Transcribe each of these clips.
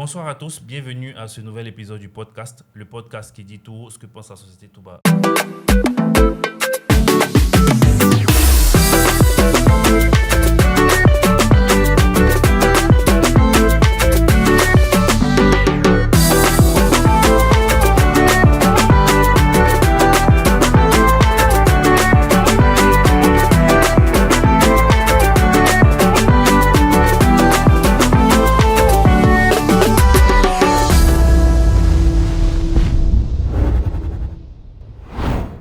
Bonsoir à tous, bienvenue à ce nouvel épisode du podcast, le podcast qui dit tout haut ce que pense la société tout bas.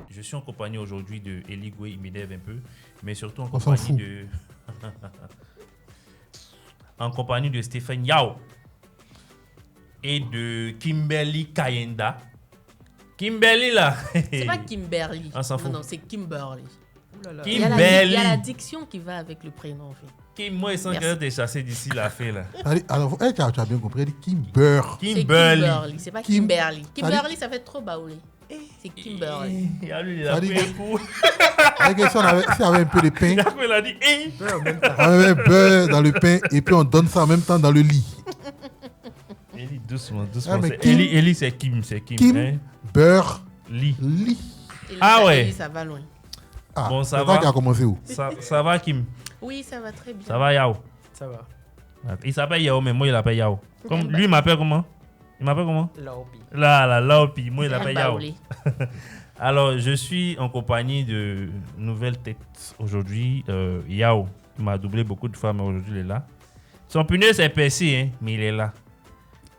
Je suis en compagnie aujourd'hui de Eligwe, il m'énerve un peu, mais surtout en compagnie de Stéphane Yao et de Kimberly Kayenda. Kimberly là. C'est pas Kimberly. On s'en fout. Non, c'est Kimberly. Kimberly. Il y a la diction qui va avec le prénom en fait. Kim, moi, ils sont capables de chasser d'ici la fée là. Alors, tu as bien compris, elle dit Kimber. C'est Kimberly. Kimberly, c'est pas Kimberly. Kimberly, ça fait trop baoulé. C'est Kimberly. Et à lui, il a pris un coup. La question, s'il y avait un peu de pain, Il a dit on avait un beurre dans le pain et puis on donne ça en même temps dans le lit. Eli, doucement. Ah, mais Kim- Eli, c'est Kim. Kim, Hein? beurre, Lit. lit. Et Ah ça, ouais. Eli, ça va loin. Ah, Bon, ça c'est va. toi qui a commencé où? Ça va, Kim? Oui, ça va très bien. Ça va, Yao? Ça va. Il s'appelle Yao, mais moi, il l'appelle Yao. Lui, il m'appelle comment? Il m'appelle comment? Laopi. Laopi. Moi, il C'est l'appelle un Yao. baoulé. Alors, je suis en compagnie de nouvelles têtes aujourd'hui. Yao, il m'a doublé beaucoup de fois, mais aujourd'hui, il est là. Son punaise est percé, hein, mais il est là.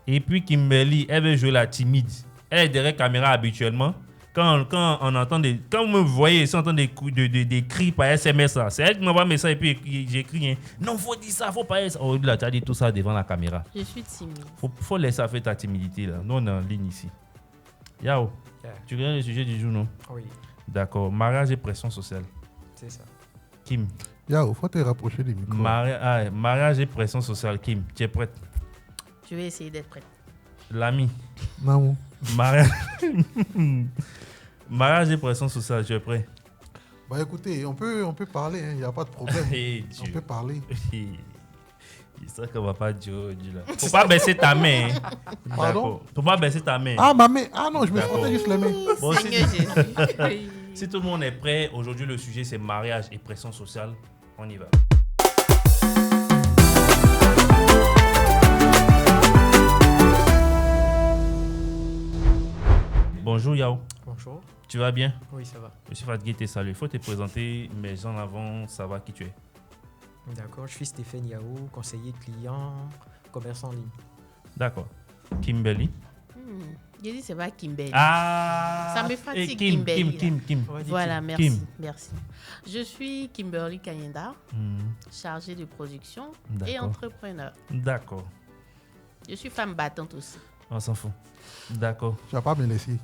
Et puis, Kimberly, elle veut jouer la timide. Elle est derrière la caméra habituellement. Quand on entend quand vous me voyez, si on entend des cris par SMS, là, c'est elle qui m'envoie un message et puis j'écris, hein, non, faut dire ça, faut pas dire ça. Oh, là, tu as dit tout ça devant la caméra. Je suis timide. Faut laisser faire ta timidité, là. Nous, on est en ligne ici. Yao, Yeah. tu connais le sujet du jour, non? Oui, D'accord. Mariage et pression sociale. c'est ça. Kim. Yao, faut te rapprocher des micros. Mariage et pression sociale. Kim, tu es prête? Je vais essayer d'être prête. L'ami. Non, Mariage et pression sociale, tu es prêt? bah écoutez, on peut parler, il n'y a pas de problème. Hey, On Dieu. peut parler. Il sait qu'on va pas dire là. Faut pas baisser ta main. Hein. Pardon? D'accord. Faut pas baisser ta main. Ah, ma main. Ah non, je me D'accord. frottais juste les mains. Bon, Seigneur Jésus. si tout le monde est prêt, aujourd'hui le sujet c'est mariage et pression sociale. On y va. Bonjour Yao, Bonjour. tu vas bien? Oui, ça va. Je suis fatigué, t'es salut. Il faut te présenter, mais en avant, savoir qui tu es. D'accord, je suis Stéphane Yao, conseiller client, commerçant en ligne. D'accord. Kimberly. J'ai dit c'est pas Kimberly. Ah! Ça me fatigue, Et Kim. On va dire Voilà, Kim. merci. Kim. Merci. Je suis Kimberly Kayenda, chargée de production et D'accord. entrepreneur. D'accord. Je suis femme battante aussi. On s'en fout. D'accord. Tu vas pas me laisser.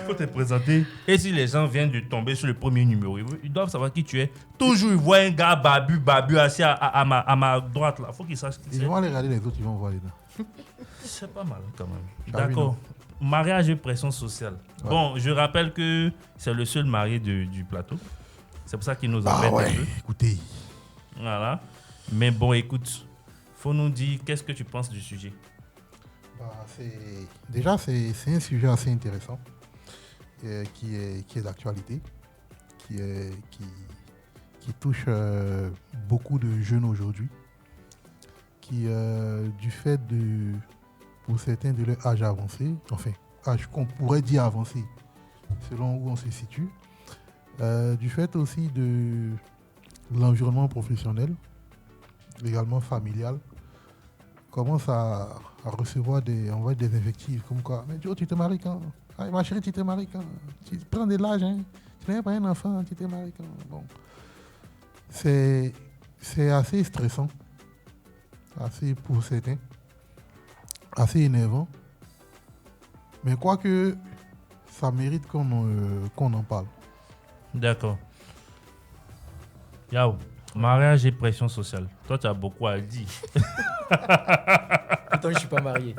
Faut te présenter. Et si les gens viennent de tomber sur le premier numéro, ils doivent savoir qui tu es. Toujours, ils voient un gars babu assis à ma droite là. Faut qu'ils sachent qui Ils c'est. vont aller regarder les autres, ils vont voir les dents. C'est pas mal quand même. Ah oui, D'accord. Mariage et pression sociale. Ouais. Bon, je rappelle que c'est le seul marié du plateau. C'est pour ça qu'il nous Ah embête ouais, un peu. écoutez. Voilà. Mais bon, écoute, faut nous dire qu'est-ce que tu penses du sujet. Bah, déjà, c'est un sujet assez intéressant qui est d'actualité, qui touche beaucoup de jeunes aujourd'hui, qui, du fait pour certains de leur âge avancé, enfin, âge qu'on pourrait dire avancé, selon où on se situe, du fait aussi de l'environnement professionnel, également familial, commence à recevoir des invectives comme quoi, mais Joe, tu te maries quand? Ah, ma chérie, tu te maries quand? Tu prends de l'âge, hein? Tu n'es pas un enfant, tu te maries quand? Bon. C'est assez stressant, assez pour certains, assez énervant, mais quoique ça mérite qu'on en parle. D'accord. Yao, mariage et pression sociale. Toi, tu as beaucoup à dire. Pourtant, je ne suis pas marié.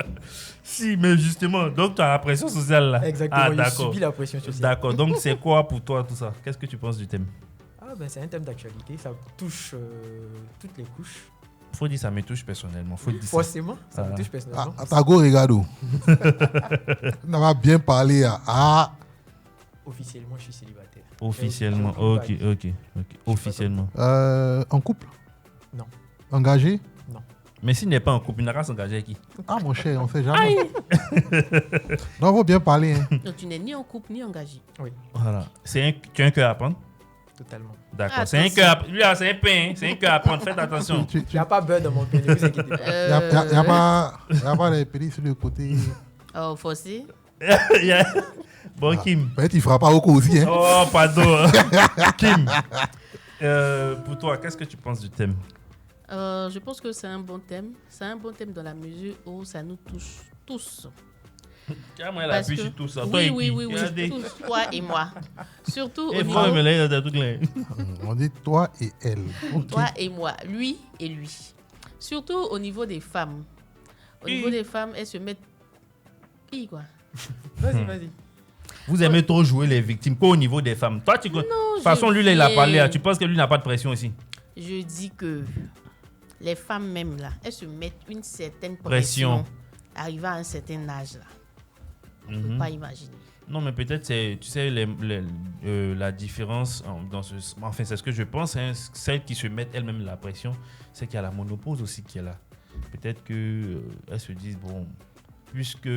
Si, mais justement, donc tu as la pression sociale là. Exactement, Ah, je d'accord. subis la pression sociale. D'accord, donc c'est quoi pour toi tout ça? Qu'est-ce que tu penses du thème? C'est un thème d'actualité, ça touche toutes les couches. Faut dire ça me touche personnellement. Faut dire ça. Forcément, ça me touche personnellement. Tago, regarde. On va bien parler. Officiellement, je suis célibataire. Officiellement, ok. Officiellement. En couple? Non. Engagé? Non. Mais s'il n'est pas en couple, il n'a qu'à s'engager avec qui? Ah, mon cher, on ne sait jamais. Non, il faut bien parler. Donc, tu n'es ni en couple ni engagé. Oui. Voilà. Tu as un cœur à prendre? Totalement. D'accord. C'est un cœur. Lui, là, c'est un pain. C'est un cœur à prendre. Faites attention. Il n'y a pas beurre dans mon pain, ne vous inquiétez pas. Il n'y a pas les pédis sur le côté. Oh, Fossé. Bon, Kim. Peut-être qu'il ne fera pas beaucoup aussi. Oh, pardon. Kim. Pour toi, qu'est-ce que tu penses du thème? Je pense que c'est un bon thème. C'est un bon thème dans la mesure où ça nous touche tous. Moi, elle appuie sur tout ça. Oui, tous, toi et moi. Surtout au niveau... On dit toi et elle. Okay. Toi et moi, lui et lui. Surtout au niveau des femmes. Au niveau des femmes, elles se mettent... quoi. Vas-y. Vous aimez trop jouer les victimes, pas au niveau des femmes. Toi, de toute façon, lui, il a parlé. Tu penses que lui n'a pas de pression aussi? Je dis que les femmes même, là, elles se mettent une certaine pression. Arrivées à un certain âge, là. On ne peut pas imaginer. Non, mais peut-être, tu sais, la différence, enfin, c'est ce que je pense, hein, celles qui se mettent elles-mêmes la pression, c'est qu'il y a la ménopause aussi qui est là. Peut-être qu'elles se disent, bon, puisque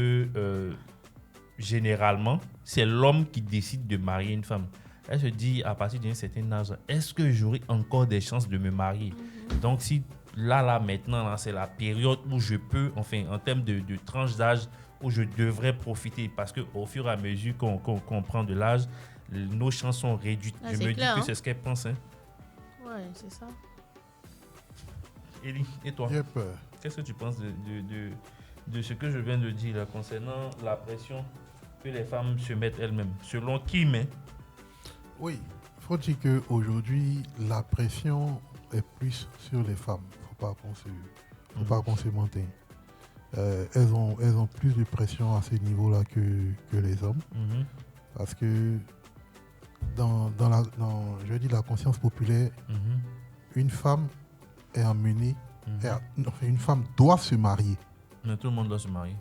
généralement, c'est l'homme qui décide de marier une femme. Elle se dit, à partir d'un certain âge, est-ce que j'aurai encore des chances de me marier? Donc, si là, maintenant, là, c'est la période où je peux, enfin, en termes de tranche d'âge, où je devrais profiter, parce qu'au fur et à mesure qu'on prend de l'âge, nos chances sont réduites. Je me dis que c'est ce qu'elle pense. Hein. Ouais, c'est ça. Élie, et toi? J'ai peur. Qu'est-ce que tu penses de ce que je viens de dire là, concernant la pression que les femmes se mettent elles-mêmes? Selon qui met? Oui, il faut dire qu'aujourd'hui, la pression est plus sur les femmes. Il ne faut pas qu'on se mentir. Elles ont plus de pression à ce niveau-là que les hommes. Parce que dans la conscience populaire, une femme est emmenée, une femme doit se marier. Mais tout le monde doit se marier.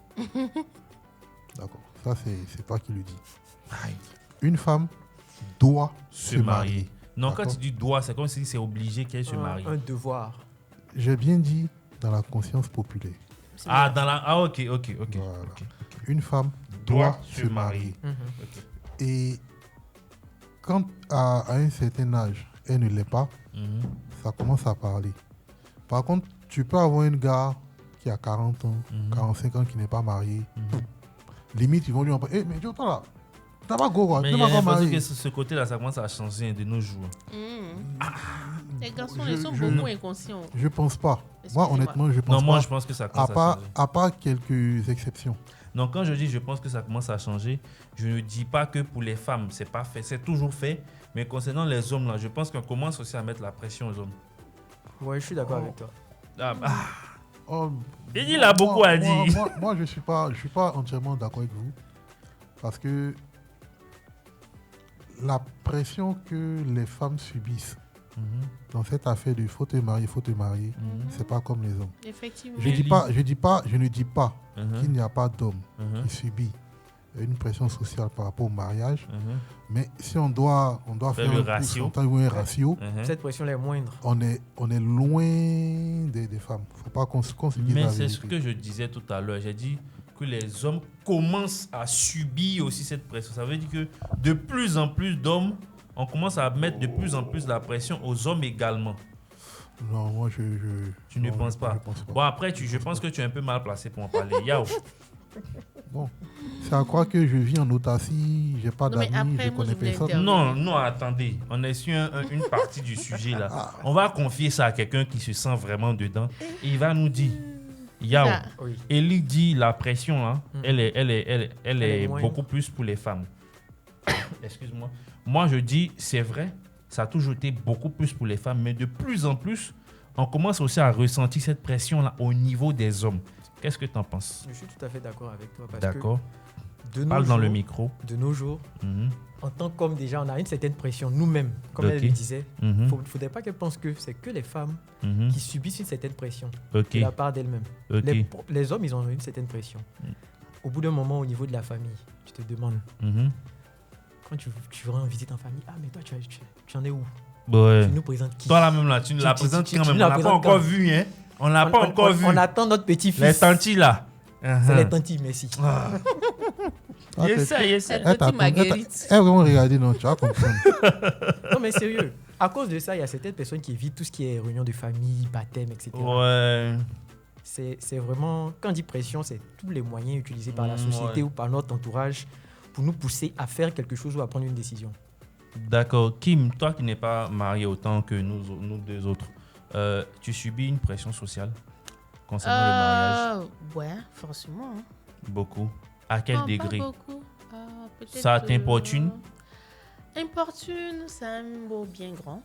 D'accord, ça c'est toi qui le dis. Une femme doit se marier. Non, quand tu dis doit, c'est comme si c'est obligé qu'elle se marie. Un devoir. J'ai bien dit dans la conscience populaire. Ok. Voilà. Okay. Une femme doit se marier. Et quand à un certain âge, elle ne l'est pas, ça commence à parler. Par contre, tu peux avoir une gars qui a 40 ans, 45 ans, qui n'est pas mariée. Limite, ils vont lui en parler. Mais dis-toi là, t'as pas go, quoi. Mais il y a l'impression que ce côté-là, ça commence à changer de nos jours. Les garçons, ils sont beaucoup inconscients. Je pense pas. Moi, honnêtement, je pense pas. Non, moi, je pense que ça commence à changer. À part quelques exceptions. Non, quand je dis je pense que ça commence à changer, je ne dis pas que pour les femmes, c'est pas fait. C'est toujours fait. Mais concernant les hommes, là, je pense qu'on commence aussi à mettre la pression aux hommes. Oui, je suis d'accord avec toi. Il a beaucoup à dire. Moi, je suis pas entièrement d'accord avec vous. Parce que la pression que les femmes subissent dans cette affaire de faut te marier, c'est pas comme les hommes. Effectivement. Je ne dis pas qu'il n'y a pas d'homme qui subit une pression sociale par rapport au mariage, mais si on doit faire un ratio, cette pression est moindre. On est loin des femmes. Faut pas qu'on se dise mais la c'est vérité. ce que je disais tout à l'heure. J'ai dit que les hommes commencent à subir aussi cette pression. Ça veut dire que de plus en plus d'hommes, on commence à mettre de plus en plus la pression aux hommes également. Non, moi Tu ne penses pas? Bon, après, je pense que tu es un peu mal placé pour en parler. Yao. Bon, c'est à croire que je vis en autarcie, j'ai pas d'amis, je connais personne. Non, attendez. On est sur une partie du sujet là. On va confier ça à quelqu'un qui se sent vraiment dedans. Et il va nous dire, Yao, Élie dit la pression, hein, elle est beaucoup plus pour les femmes. Excuse-moi. Moi, je dis, c'est vrai, ça a toujours été beaucoup plus pour les femmes, mais de plus en plus, on commence aussi à ressentir cette pression-là au niveau des hommes. Qu'est-ce que tu en penses? Je suis tout à fait d'accord avec toi. D'accord. Parle dans le micro. De nos jours, en tant qu'homme, déjà, on a une certaine pression nous-mêmes, comme elle le disait. Il ne faudrait pas qu'elle pense que c'est que les femmes qui subissent une certaine pression de la part d'elles-mêmes. Les hommes, ils ont une certaine pression. Au bout d'un moment, au niveau de la famille, tu te demandes, quand tu vas en visite en famille, mais toi, tu en es où? Ouais. Tu nous présentes qui? Toi, là même, là, tu nous la présentes quand même. On l'a pas encore vu, hein. On l'a pas encore vu. On attend notre petit-fils. Les tantis, là. C'est les tantis, merci. Essaye. Petite Marguerite. Vraiment regardez, non, tu vas comprendre. Non, mais sérieux. À cause de ça, il y a certaines personnes qui évitent tout ce qui est réunion de famille, baptême, etc. Ouais. C'est vraiment, quand on dit pression, c'est tous les moyens utilisés par la société ou par notre entourage pour nous pousser à faire quelque chose ou à prendre une décision. D'accord. Kim, toi qui n'es pas marié autant que nous deux autres, tu subis une pression sociale concernant le mariage? Ouais, forcément. Beaucoup. À quel degré? Pas beaucoup. Ça t'importune? Importune, c'est un mot bien grand.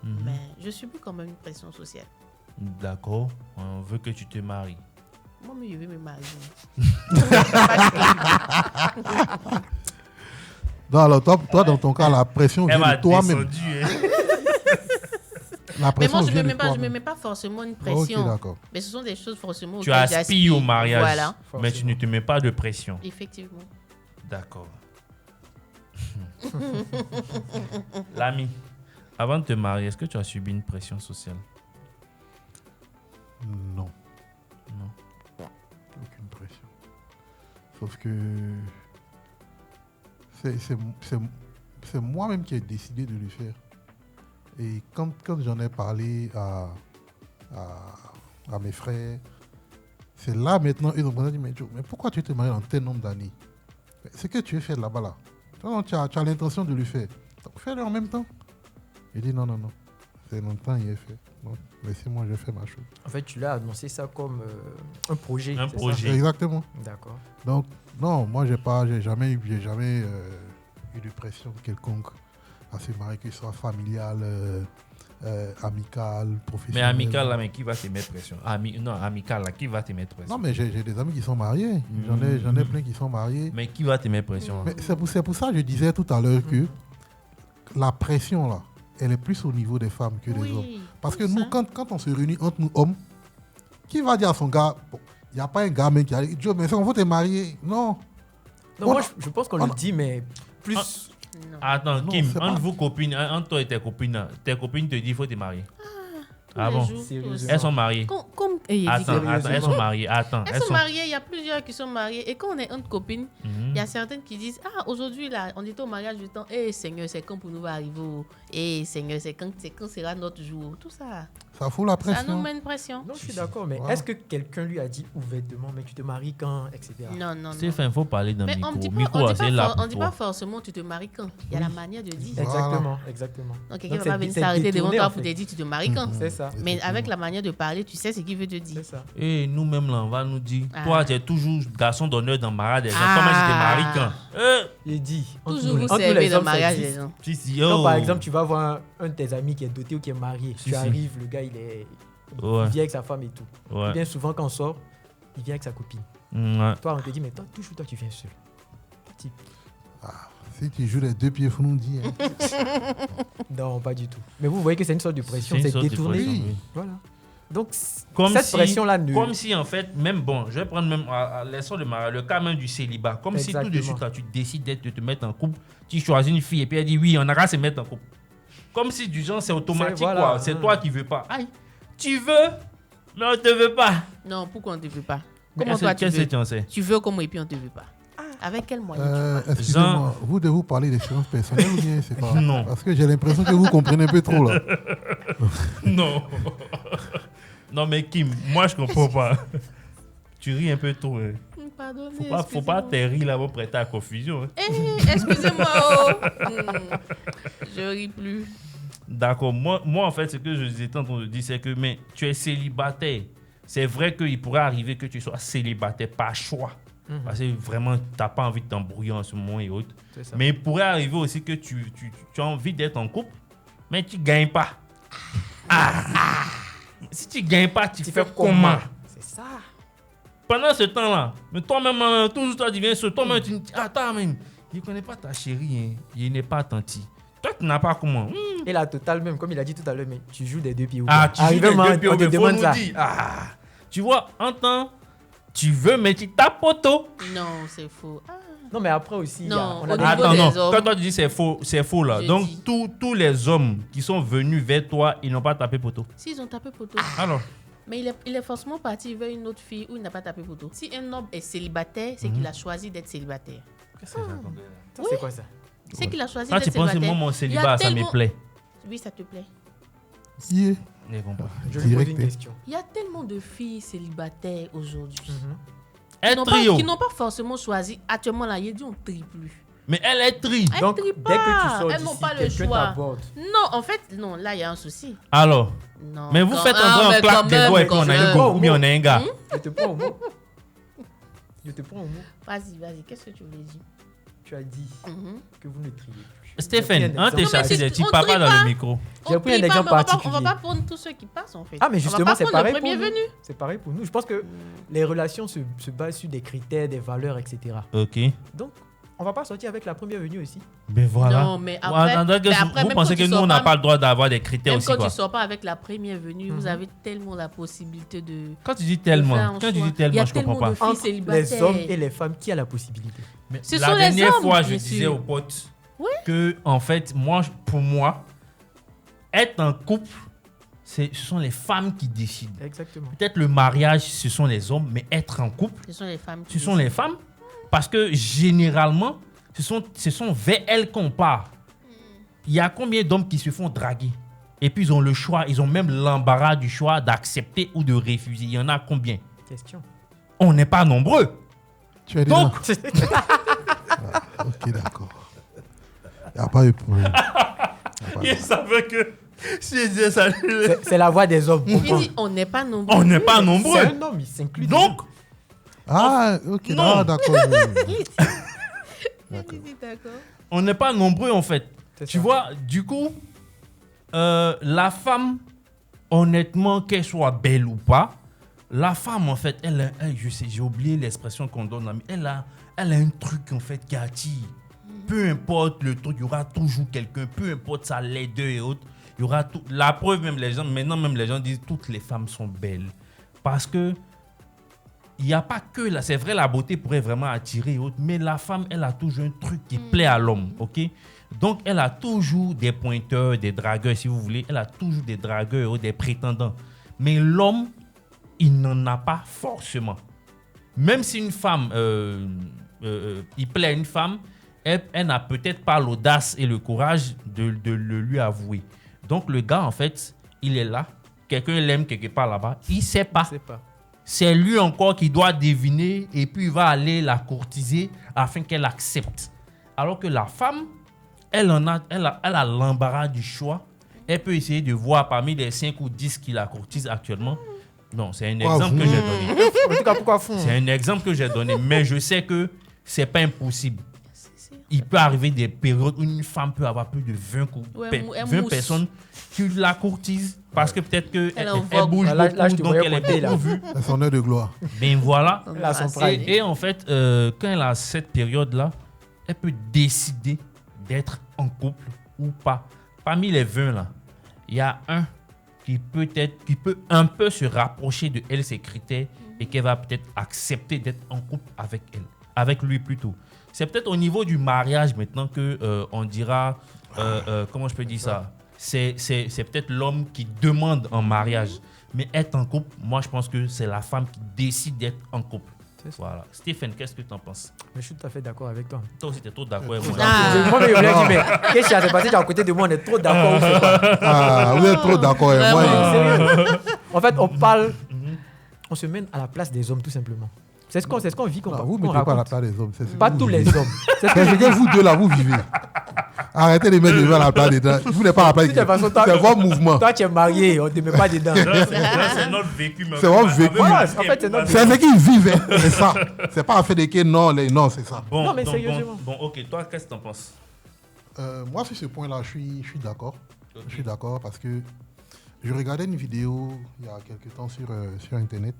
Mais je subis quand même une pression sociale. D'accord. On veut que tu te maries. Moi, je vais me marier. Non, alors toi, dans ton cas, la pression vient de toi-même. La Mais moi, pression je vient ne de toi-même. me mets pas forcément une pression. Ok, d'accord. Mais ce sont des choses forcément Tu auxquelles aspires au mariage, Voilà. mais tu ne te mets pas de pression. Effectivement. D'accord. L'ami, avant de te marier, est-ce que tu as subi une pression sociale? Non. Non. Aucune pression. Sauf que c'est moi-même qui ai décidé de le faire. Et quand j'en ai parlé à mes frères, c'est là maintenant, ils ont dit, mais Joe, mais pourquoi tu te maries dans tel nombre d'années? C'est que tu veux faire là-bas là. Tu as l'intention de le faire. Donc fais-le en même temps. Il dit non. C'est longtemps il est fait. Donc, laissez-moi, je fais ma chose. En fait, tu l'as annoncé ça comme un projet. Un projet. Exactement. D'accord. Donc, non, moi, j'ai jamais eu de pression quelconque à se marier, que ce soit familial, amical, professionnel. Mais amical, là, mais qui va te mettre pression? Non, amical, là, qui va te mettre pression? Non, mais j'ai des amis qui sont mariés. J'en ai plein qui sont mariés. Mais qui va te mettre pression? Mais c'est pour ça que je disais tout à l'heure que la pression, là, elle est plus au niveau des femmes que des hommes. Parce que nous, quand on se réunit entre nous hommes, qui va dire à son gars, il n'y a pas un gars même qui a dit, Joe, mais on va te marier. Non. Non, moi, je pense qu'on le dit, mais plus... Non. Attends, Non, Kim, c'est entre pas- vos copines, entre toi et tes copines te disent qu'il faut te marier. Ah les bon? jours, Sérieusement. Elles sont mariées. Comme Attends, elles sont mariées. Attends, elles sont mariées, il y a plusieurs qui sont mariées. Et quand on est entre copines, il y a certaines qui disent, aujourd'hui, là, on est au mariage du temps. Seigneur, c'est quand pour nous va arriver. Seigneur, c'est quand sera notre jour. Tout ça. Ça fout la Ça pression. nous met une pression. Non, je suis d'accord, mais Voilà. est-ce que quelqu'un lui a dit ouvertement, mais tu te maries quand, etc. Non. Stéphane, il faut parler d'un Mais micro. on Micro, c'est là on pour dit toi. pas forcément tu te maries quand. Il y a la manière de dire. Voilà. Exactement. Donc quelqu'un Donc, va pas venir c'est s'arrêter devant détourné, toi en pour fait. te dire tu te maries quand. C'est ça. Mais avec la manière de parler, tu sais ce qu'il veut te dire. C'est ça. Et nous-mêmes, là, on va nous dire, Ah. toi, tu es toujours garçon d'honneur dans le mariage des gens. Ah. Comment tu te maries quand? Il dit, Toujours vous entre nous, servez les le hommes, ça mariage des existe. gens. Si, Quand oh. par exemple, tu vas voir un de tes amis qui est doté ou qui est marié, Si, tu si. arrives, le gars, il Ouais. vient avec sa femme et tout. Ouais. Et bien souvent, quand on sort, il vient avec sa copine. Ouais. Toi, on te dit, mais toi, toujours toi, tu viens seul. Petit. Si tu joues les deux pieds, il faut nous dire. Non, pas du tout. Mais vous voyez que c'est une sorte de pression, C'est une c'est sorte de détourné. pression, oui. Voilà. Donc, Comme cette si- pression-là ne... Comme si, en fait, même bon, je vais prendre même à l'essor de mariage, le cas même du célibat. Comme si tout de Exactement. suite, là, tu décides de te mettre en couple, tu choisis une fille et puis elle dit oui, on a qu'à se mettre en couple. Comme si du genre, c'est automatique, Voilà. quoi. C'est toi qui veux pas. Aïe, tu veux, mais on te veut pas. Non, pourquoi on ne te veut pas? Mais Comment toi tu qu'est-ce que veux? tu en sais? Tu veux comme et puis on ne te veut pas. Avec quel moyen tu veux? Excusez-moi, vous devez vous parler d'expérience personnelle ou bien c'est quoi? Non. Parce que j'ai l'impression que vous comprenez un peu trop là. Non. Non, mais Kim, moi, je comprends pas. Tu ris un peu trop. Hein. Pardonnez, Faut pas te rire là pour prêter à confusion. Hein. Excusez-moi. Oh. Je ris plus. D'accord. Moi, en fait, ce que je étais en train de dire, c'est que mais tu es célibataire. C'est vrai qu'il pourrait arriver que tu sois célibataire par choix. Parce que vraiment, tu n'as pas envie de t'embrouiller en ce moment et autres. C'est ça. Mais il pourrait arriver aussi que tu as envie d'être en couple, mais tu ne gagnes pas. Si tu ne gagnes pas, tu fais comment? C'est ça. Pendant ce temps-là, mais toi-même, toujours toi, tu viens sur toi-même, tu dis, attends, même, il ne connaît pas ta chérie, hein. Il n'est pas attentif. Toi, tu n'as pas comment. Et la totale même, comme il a dit tout à l'heure, mais tu joues des 2 pieds. Tu joues des 2 pieds. On te demande ça. Tu vois, en temps, tu veux, mais tu tapes poteau. Non, c'est faux. Non, mais après aussi, non, on a attends, non. Quand toi tu dis c'est faux là. Donc tous les hommes qui sont venus vers toi, ils n'ont pas tapé poteau. Si, ils ont tapé poteau. Alors. Mais il est forcément parti vers une autre fille où il n'a pas tapé poteau. Si un homme est célibataire, c'est qu'il a choisi d'être célibataire. Qu'est-ce que j'attendais là? C'est quoi ça? C'est qu'il a choisi d'être célibataire. Quand tu penses que mon célibat, ça me plaît. Oui, ça te plaît. Yeah. Je vais poser une question. Il y a tellement de filles célibataires aujourd'hui. Qui n'ont pas forcément choisi. Actuellement, là, il dit on ne trie plus. Mais elle est tri. Donc, dès que tu sors elles n'ont d'ici, pas le choix. t'aborde. Non, en fait, non, là, il y a un souci. Alors non, mais vous faites un claque des doigts et puis on a un go ou bien on a un gars. Je te prends au mot. Vas-y, qu'est-ce que tu voulais dire? Tu as dit que vous ne triez plus. Stéphane, t'es chargé, tu parles pas dans le micro. J'ai pris un exemple particulier. On va pas prendre tous ceux qui passent en fait. Ah, mais justement, c'est pareil pour nous. Venu. C'est pareil pour nous. Je pense que les relations se basent sur des critères, des valeurs, etc. Ok. Donc, on va pas sortir avec la première venue aussi. Mais voilà. Non, mais après, vous pensez que nous, on n'a pas le droit d'avoir des critères même aussi, quand quoi. tu sors pas avec la première venue, vous avez tellement la possibilité de... Quand tu dis tellement, je comprends pas. Entre les hommes et les femmes, qui a la possibilité? Mais la dernière fois, je disais aux potes que, en fait, pour moi, être en couple, ce sont les femmes qui décident. Exactement. Peut-être le mariage, ce sont les hommes, mais être en couple, ce sont les femmes. Ce sont les femmes. Parce que généralement, ce sont vers elles qu'on part. Il y a combien d'hommes qui se font draguer? Et puis ils ont le choix, ils ont même l'embarras du choix d'accepter ou de refuser. Il y en a combien? Question. On n'est pas nombreux. Tu as dit donc. Ok, d'accord. Il n'y a pas eu de problème. Il savait que si je disais ça. C'est la voix des hommes. Il dit on n'est pas nombreux. On n'est pas nombreux. C'est un homme, il s'inclut. Donc. Ok, non, d'accord. On n'est pas nombreux en fait. Tu vois, du coup, la femme, honnêtement, qu'elle soit belle ou pas, la femme en fait, elle je sais, j'ai oublié l'expression qu'on donne, mais elle a un truc en fait qui attire. Peu importe le truc, il y aura toujours quelqu'un, peu importe sa laideur et autres, il y aura tout. La preuve, maintenant même les gens disent toutes les femmes sont belles. Parce que il n'y a pas que là, c'est vrai, la beauté pourrait vraiment attirer et autres, mais la femme, elle a toujours un truc qui plaît à l'homme, ok? Donc, elle a toujours des pointeurs, des dragueurs, si vous voulez. Elle a toujours des dragueurs ou des prétendants. Mais l'homme, il n'en a pas forcément. Même si une femme, il plaît à une femme, elle n'a peut-être pas l'audace et le courage de le lui avouer. Donc, le gars, en fait, il est là. Quelqu'un l'aime quelque part là-bas. Il ne sait pas. C'est lui encore qui doit deviner et puis il va aller la courtiser afin qu'elle accepte. Alors que la femme, elle a l'embarras du choix. Elle peut essayer de voir parmi les 5 ou 10 qui la courtisent actuellement. Non, c'est un exemple que j'ai donné. En tout cas, pourquoi fond? C'est un exemple que j'ai donné, mais je sais que c'est pas impossible. Il peut arriver des périodes où une femme peut avoir plus de 20 personnes qui la courtisent parce que peut-être qu'elle bouge beaucoup, donc elle est beaucoup vue. C'est son heure de gloire. Ben voilà. Et en fait, quand elle a cette période-là, elle peut décider d'être en couple ou pas. Parmi les 20 là, il y a un qui peut un peu se rapprocher de elle, ses critères, et qu'elle va peut-être accepter d'être en couple avec elle, avec lui plutôt. C'est peut-être au niveau du mariage maintenant que on dira, comment je peux dire ça? C'est peut-être l'homme qui demande en mariage. Mais être en couple, moi je pense que c'est la femme qui décide d'être en couple. Voilà. Stéphane, qu'est-ce que tu en penses? Mais je suis tout à fait d'accord avec toi. Toi aussi, tu es trop d'accord avec moi. Moi, je voulais dire, mais qu'est-ce qui s'est passé? Tu es à côté de moi, on est trop d'accord. Vous êtes trop d'accord avec moi. En fait, on parle, on se met à la place des hommes, tout simplement. C'est ce qu'on vit. Vous ne mettez pas à la place des hommes. Pas tous les hommes. C'est ce que vous deux là, vous vivez. Arrêtez de mettre les mains à la place dedans. Vous n'êtes pas à la place dedans. C'est votre mouvement. Toi, tu es marié, on ne te met pas dedans. C'est notre vécu. C'est votre vécu. En fait, c'est notre vécu. C'est ce qu'ils vivent. C'est ça. C'est pas un fait de que non, c'est ça. Bon, non, mais sérieusement. Bon, ok. Toi, qu'est-ce que tu en penses? Moi, sur ce point-là, je suis d'accord. Okay. Je suis d'accord parce que je regardais une vidéo il y a quelques temps sur Internet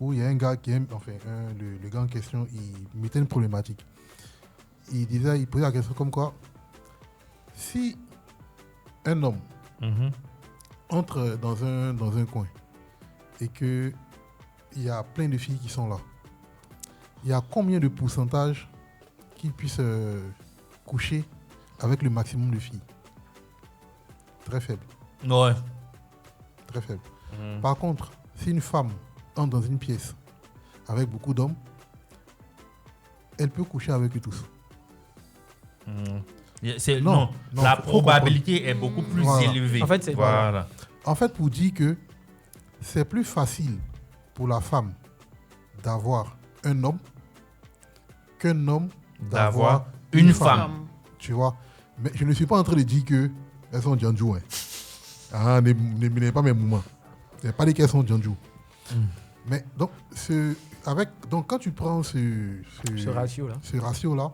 où il y a un gars qui aime, le gars en question, il mettait une problématique. il posait la question comme quoi, si un homme entre dans un coin et qu'il y a plein de filles qui sont là, il y a combien de pourcentage qui puissent coucher avec le maximum de filles? Très faible. Ouais. Très faible. Par contre, si une femme entre dans une pièce avec beaucoup d'hommes, elle peut coucher avec eux tous. Non, la probabilité est beaucoup plus élevée. En fait, c'est En fait, pour dire que c'est plus facile pour la femme d'avoir un homme qu'un homme d'avoir une femme. Tu vois? Mais je ne suis pas en train de dire qu'elles sont djandjou. Ne pas mes mouvements. Je n'ai pas dit qu'elles sont djandjou. Mais donc, quand tu prends ce ratio-là,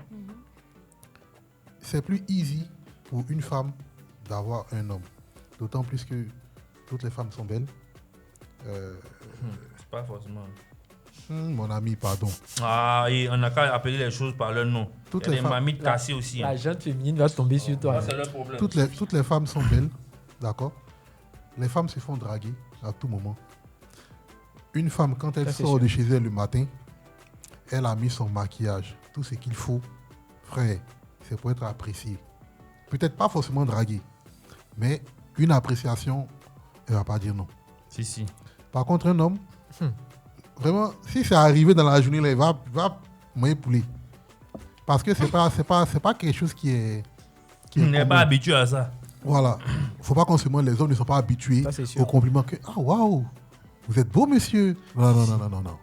c'est plus easy pour une femme d'avoir un homme. D'autant plus que toutes les femmes sont belles. C'est pas forcément. Mon ami, pardon. Ah, et on n'a qu'à appeler les choses par leur nom. Toutes il y a les des mamites cassées aussi. La jeune féminine va tomber sur toi. C'est leur problème. Toutes les femmes sont belles, d'accord? Les femmes se font draguer à tout moment. Une femme, quand elle sort de chez elle le matin, elle a mis son maquillage. Tout ce qu'il faut, frère, c'est pour être apprécié. Peut-être pas forcément draguer, mais une appréciation, elle ne va pas dire non. Si. Par contre, un homme, vraiment, si c'est arrivé dans la journée, là, il va manger poulet. Parce que c'est pas quelque chose qui est on n'est pas habitué à ça. Voilà. Il ne faut pas qu'on se moque, les hommes ne sont pas habitués aux compliments que « Ah, waouh, vous êtes beau, monsieur !» Non.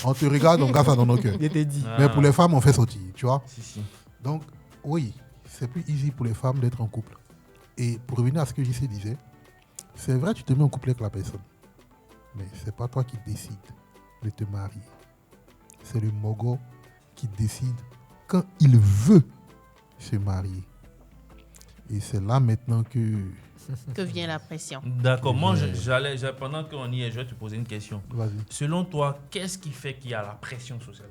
On te regarde, on garde ça dans nos cœurs. Mais pour les femmes, on fait sortir, tu vois. Si. Donc, oui, c'est plus easy pour les femmes d'être en couple. Et pour revenir à ce que JC disait, c'est vrai, tu te mets en couple avec la personne. Mais ce n'est pas toi qui décides de te marier. C'est le mogo qui décide quand il veut se marier. Et c'est là maintenant que vient la pression. D'accord. Moi, pendant qu'on y est, je vais te poser une question. Vas-y. Selon toi, qu'est-ce qui fait qu'il y a la pression sociale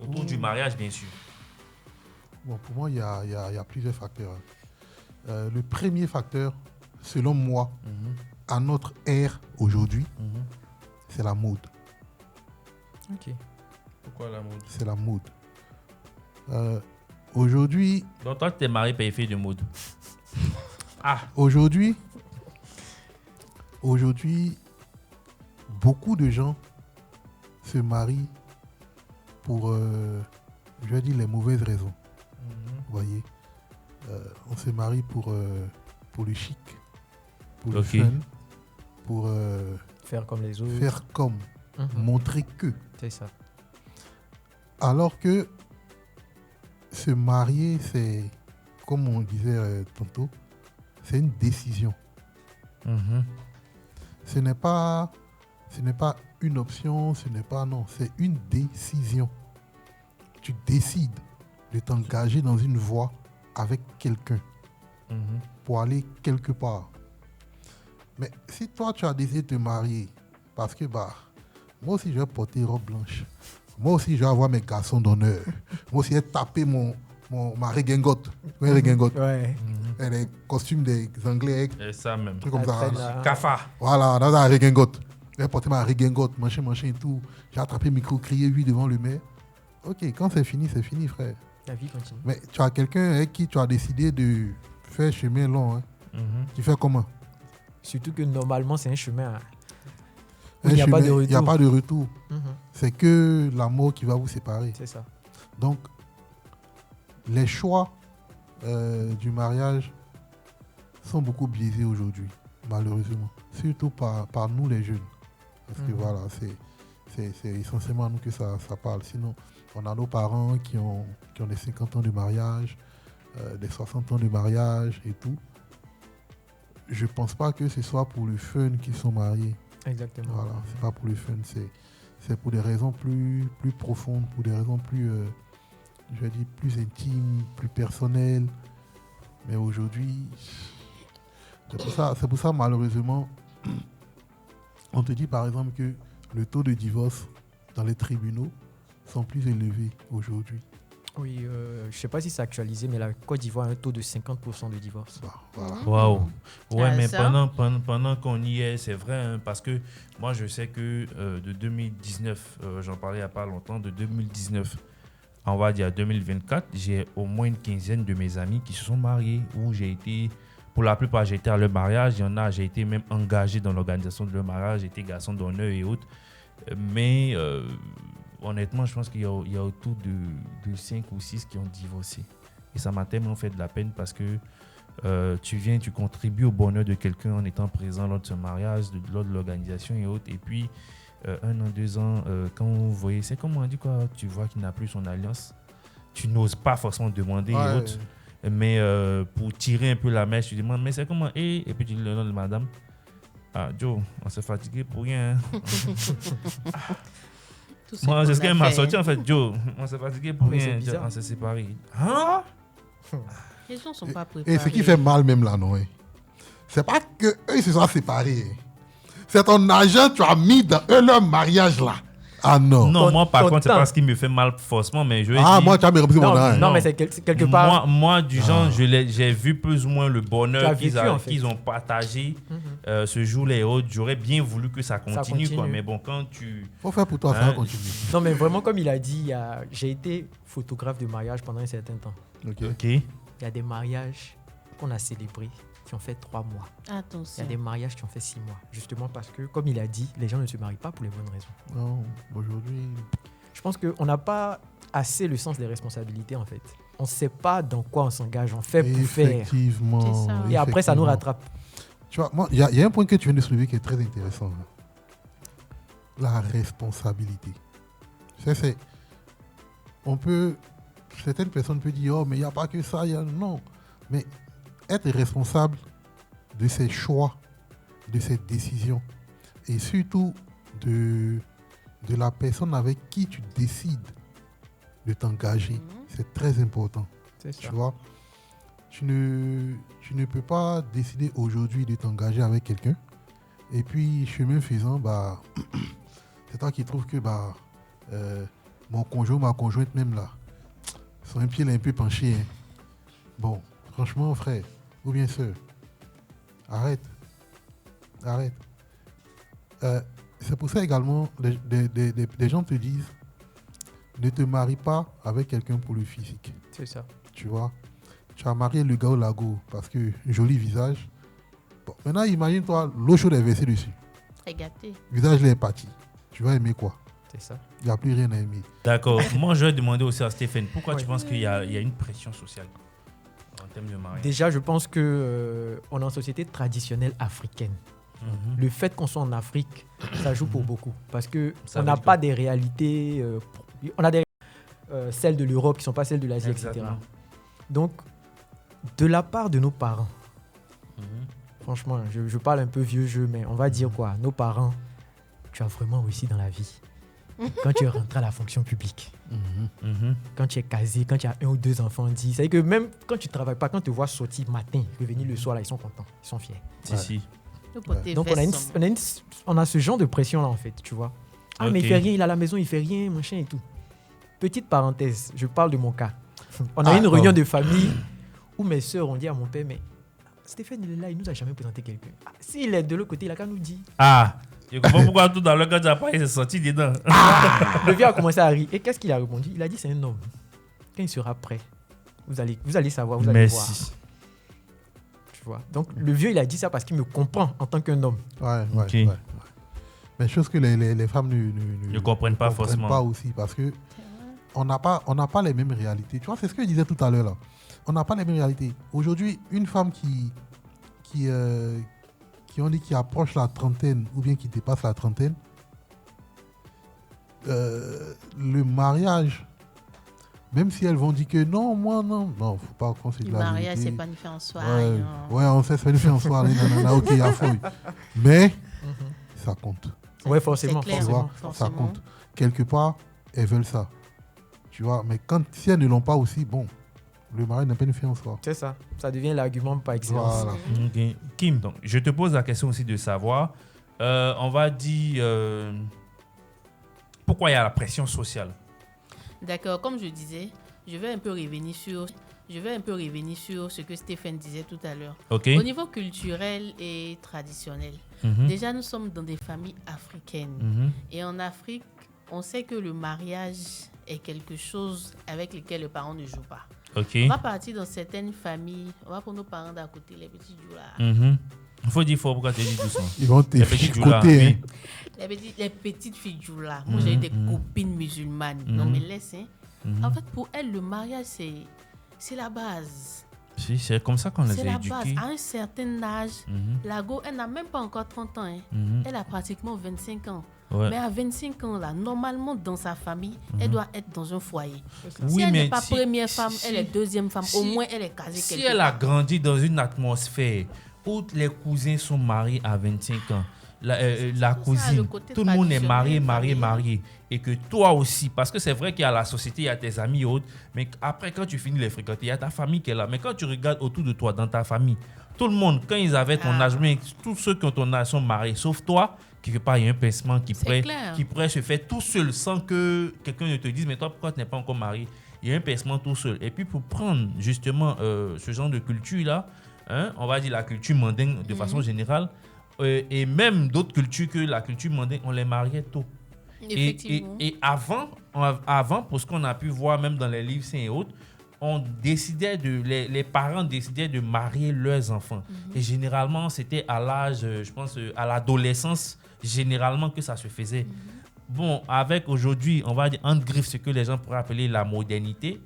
autour du mariage, bien sûr? Bon, pour moi, il y a plusieurs facteurs. Le premier facteur, selon moi, à notre ère aujourd'hui, c'est la mode. Ok. Pourquoi la mode? C'est la mode. Aujourd'hui... Donc toi, tu es marié par effet de mode. Aujourd'hui, beaucoup de gens se marient pour, je vais dire, les mauvaises raisons. Vous voyez, on se marie pour le chic, pour le fun, pour faire comme les autres. Faire comme, montrer que. C'est ça. Alors que se marier, c'est, comme on disait tantôt, c'est une décision. Ce n'est pas une option, c'est une décision. Tu décides de t'engager dans une voie avec quelqu'un pour aller quelque part. Mais si toi, tu as décidé de te marier parce que, moi aussi, je vais porter robe blanche. Moi aussi, je vais avoir mes garçons d'honneur. Moi aussi, je vais taper ma redingote. Ouais, redingote. Ouais. Les costumes des Anglais. Et ça même. Truc comme ça. Cafard. Voilà, dans la redingote. Je vais porter ma redingote, machin et tout. J'ai attrapé le micro, crié oui devant le maire. Ok, quand c'est fini, frère. La vie continue. Mais tu as quelqu'un avec qui tu as décidé de faire chemin long. Tu fais comment? Surtout que normalement, c'est un chemin. Il n'y a pas de retour. C'est que la mort qui va vous séparer. C'est ça. Donc, les choix du mariage sont beaucoup biaisés aujourd'hui, malheureusement. Surtout par nous les jeunes. Parce que voilà, c'est essentiellement à nous que ça parle. Sinon, on a nos parents qui ont des 50 ans de mariage, des 60 ans de mariage et tout. Je ne pense pas que ce soit pour le fun qu'ils sont mariés. Exactement. Voilà, c'est pas pour le fun, c'est pour des raisons plus profondes, pour des raisons plus, je vais dire, plus intimes, plus personnelles. Mais aujourd'hui, c'est pour ça malheureusement, on te dit par exemple que le taux de divorce dans les tribunaux sont plus élevés aujourd'hui. Oui, je ne sais pas si c'est actualisé, mais la Côte d'Ivoire a un taux de 50% de divorce. Waouh. Ouais, mais pendant qu'on y est, c'est vrai, hein, parce que moi, je sais que de 2019, j'en parlais il n'y a pas longtemps, de 2019, on va dire 2024, j'ai au moins une quinzaine de mes amis qui se sont mariés, où j'ai été, pour la plupart, j'ai été à leur mariage. Il y en a, j'ai été même engagé dans l'organisation de leur mariage, j'ai été garçon d'honneur et autres. Mais honnêtement, je pense qu'il y a autour de 5 ou 6 qui ont divorcé. Et ça m'a tellement fait de la peine parce que tu contribues au bonheur de quelqu'un en étant présent lors de ce mariage, lors de l'organisation et autres. Et puis, 1 an, 2 ans, quand vous voyez, c'est comme on dit quoi, tu vois qu'il n'a plus son alliance. Tu n'oses pas forcément demander et autres. Mais pour tirer un peu la mèche, tu demandes, mais c'est comment? Et puis tu dis le nom de madame. Ah, Joe, on s'est fatigué pour rien. Moi, c'est ce qu'elle m'a sorti en fait, Joe. On s'est fatigué pour rien. On s'est séparés. Hein? Les gens ne sont pas préparés. Et ce qui fait mal même là, non? C'est pas qu'eux ils se sont séparés. C'est ton argent que tu as mis dans leur mariage là. Ah non. Non, moi par contre, c'est pas ce qui me fait mal forcément, mais je moi tu as me repris mon argent. Non, mais c'est quelque part. Moi du genre, j'ai vu plus ou moins le bonheur qu'ils ont partagé ce jour-là et autres. J'aurais bien voulu que ça continue. Quoi. Mais bon, quand tu... Faut faire pour toi, ça continue. Non, mais vraiment, comme il a dit, j'ai été photographe de mariage pendant un certain temps. Ok. Il y a des mariages qu'on a célébrés qui ont fait 3 mois. Attention. Il y a des mariages qui ont fait 6 mois. Justement parce que, comme il a dit, les gens ne se marient pas pour les bonnes raisons. Non, aujourd'hui... Je pense qu'on n'a pas assez le sens des responsabilités, en fait. On ne sait pas dans quoi on s'engage. On fait pour faire. Effectivement. Et après, ça nous rattrape. Tu vois, moi, il y a un point que tu viens de soulever qui est très intéressant. La responsabilité. Certaines personnes peuvent dire, oh, mais il n'y a pas que ça. Non. Mais être responsable de ses choix, de ses décisions et surtout de la personne avec qui tu décides de t'engager, c'est très important. C'est ça. Tu vois, tu ne peux pas décider aujourd'hui de t'engager avec quelqu'un et puis chemin faisant, c'est toi qui trouves que mon conjoint, ma conjointe même là, son pied est un peu penché. Hein. Bon, franchement, frère, ou bien sœur, arrête. C'est pour ça également, des gens te disent, ne te marie pas avec quelqu'un pour le physique. C'est ça. Tu vois, tu as marié le gars au lago parce que joli visage. Bon, maintenant, imagine-toi, l'eau chaude est versée dessus. C'est gâté. Le visage est parti. Tu vas aimer quoi? C'est ça. Il n'y a plus rien à aimer. D'accord. Moi, je vais demander aussi à Stéphane, pourquoi tu penses qu'il y a une pression sociale en termes de mariage? Déjà, je pense qu'on est en société traditionnelle africaine. Le fait qu'on soit en Afrique, ça joue pour beaucoup. Parce qu'on n'a pas des réalités... on a des celles de l'Europe qui ne sont pas celles de l'Asie, etc. Donc, de la part de nos parents, franchement, je parle un peu vieux jeu, mais on va dire quoi? Nos parents, tu as vraiment réussi dans la vie. Quand tu es rentré à la fonction publique, quand tu es casé, quand tu as 1 ou 2 enfants, c'est-à-dire que même quand tu ne travailles pas, quand tu te vois sortir matin, revenir le soir, là, ils sont contents, ils sont fiers. Si. Donc on a ce genre de pression là en fait, tu vois. Ah mais il fait rien, il est à la maison, il fait rien, machin et tout. Petite parenthèse, je parle de mon cas. On a eu une réunion de famille où mes sœurs ont dit à mon père, mais Stéphane il est là, il nous a jamais présenté quelqu'un. S'il est de l'autre côté, il a qu'à nous dire. Je comprends pourquoi tout dans le cas de il s'est sorti dedans. Le vieux a commencé à rire. Et qu'est-ce qu'il a répondu? Il a dit c'est un homme. Quand il sera prêt, vous allez savoir, vous allez voir. Tu vois. Donc le vieux il a dit ça parce qu'il me comprend en tant qu'un homme. Ouais. Mais chose que les femmes ne comprennent pas forcément. Pas aussi parce que on n'a pas les mêmes réalités. Tu vois, c'est ce que je disais tout à l'heure là. On n'a pas les mêmes réalités. Aujourd'hui, une femme qui approche la trentaine ou bien qui dépasse la trentaine, le mariage, même si elles vont dire que non, faut pas considérer le mariage, c'est pas une fin en soi. Ouais, on sait, c'est pas une fin en soi. Ok, il y a fouille. Mais ça compte. Ouais, forcément. Clair, ça compte. Quelque part, elles veulent ça. Tu vois, mais si elles ne l'ont pas aussi, bon, le mariage n'a pas une fin en soi. C'est ça. Ça devient l'argument par excellence. Voilà. Okay. Kim, donc, je te pose la question aussi de savoir, on va dire, pourquoi il y a la pression sociale? D'accord, comme je disais, je vais un peu revenir sur ce que Stéphane disait tout à l'heure. Okay. Au niveau culturel et traditionnel, déjà nous sommes dans des familles africaines. Et en Afrique, on sait que le mariage est quelque chose avec lequel les parents ne jouent pas. Okay. On va partir dans certaines familles, on va pour nos parents d'à côté, les petits joueurs. Il faut dire fort, pourquoi tu dis doucement. Ils vont te côté. Les petites filles jouent là. Moi, j'ai eu des copines musulmanes. Non, mais laisse. En fait, pour elles, le mariage, c'est la base. Si, c'est comme ça qu'on les a éduqués. C'est la base. À un certain âge, la go, elle n'a même pas encore 30 ans. Elle a pratiquement 25 ans. Ouais. Mais à 25 ans, là, normalement, dans sa famille, elle doit être dans un foyer. Si elle n'est pas première femme, elle est deuxième femme. Au moins, elle est casée quelque part. Si elle a grandi dans une atmosphère où les cousins sont mariés à 25 ans, la cousine, tout le monde est marié, et que toi aussi, parce que c'est vrai qu'il y a la société, il y a tes amis et autres, mais après, quand tu finis de les fréquenter, il y a ta famille qui est là. Mais quand tu regardes autour de toi, dans ta famille, tout le monde, quand ils avaient ton âge, mais tous ceux qui ont ton âge sont mariés, sauf toi. Quelque part, il y a un pincement qui pourrait se faire tout seul sans que quelqu'un ne te dise mais toi, pourquoi tu n'es pas encore marié? Il y a un pincement tout seul. Et puis, pour prendre justement ce genre de culture-là, on va dire la culture mandingue de façon générale, et même d'autres cultures que la culture mandingue, on les mariait tôt. Et avant, pour ce qu'on a pu voir même dans les livres saints et autres, les parents décidaient de marier leurs enfants. Et généralement, c'était à l'âge, je pense, à l'adolescence, généralement que ça se faisait. Bon, avec aujourd'hui, on va dire entre griffes, ce que les gens pourraient appeler la modernité,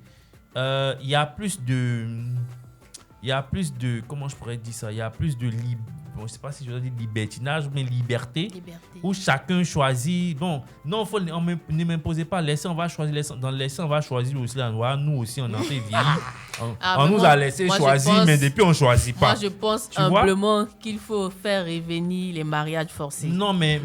il y a plus de, comment je pourrais dire ça, il y a plus de je ne sais pas si je dois dire libertinage, mais liberté. Où chacun choisit. Bon, non, ne m'imposez pas. On va choisir. Dans l'essai, on va choisir aussi la loi. Nous aussi, on a fait vieillir. On nous a laissé choisir, mais depuis, on ne choisit pas. Moi, je pense humblement qu'il faut faire revenir les mariages forcés. Non, mais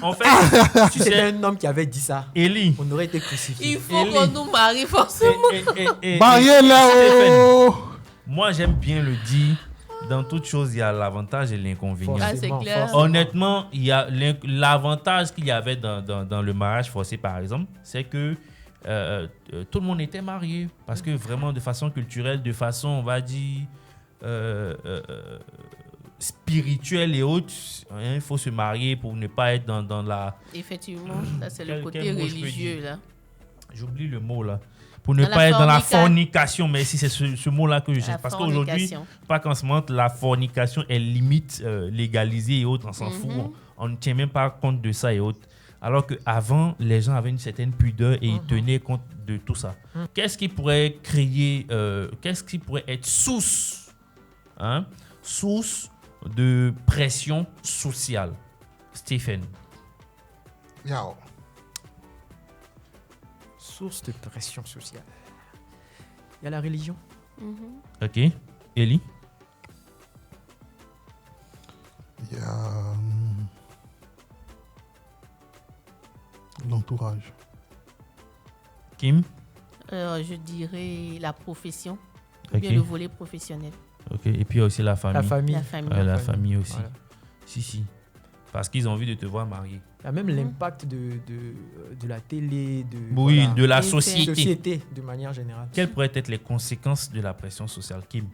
en fait, tu sais, un homme qui avait dit ça, Élie, on aurait été crucifié. Il faut qu'on nous marie forcément. Mariez là-haut. Moi, j'aime bien le dire. Dans toute chose, il y a l'avantage et l'inconvénient. C'est clair. Honnêtement, il y a l'avantage qu'il y avait dans le mariage forcé, par exemple, c'est que tout le monde était marié. Parce que vraiment, de façon culturelle, de façon, on va dire, spirituelle et autres, il faut se marier pour ne pas être dans la... Effectivement, ça c'est le côté religieux, là. J'oublie le mot, là. Pour ne pas être dans la fornication, mais si c'est ce mot-là que je cherche. Parce qu'aujourd'hui, pas qu'en ce moment, la fornication est limite légalisée et autres, on s'en fout. On ne tient même pas compte de ça et autres. Alors qu'avant, les gens avaient une certaine pudeur et ils tenaient compte de tout ça. Qu'est-ce qui pourrait créer, qu'est-ce qui pourrait être source de pression sociale? Stéphane. Yao. Source de pression sociale. Il y a la religion. Ok. Élie? Il y a l'entourage. Kim? Je dirais la profession, ou bien le volet professionnel. Ok. Et puis aussi la famille. La famille aussi. Voilà. Si. Parce qu'ils ont envie de te voir marié. Il y a même l'impact de la télé, de la société de manière générale. Quelles pourraient être les conséquences de la pression sociale, Kim?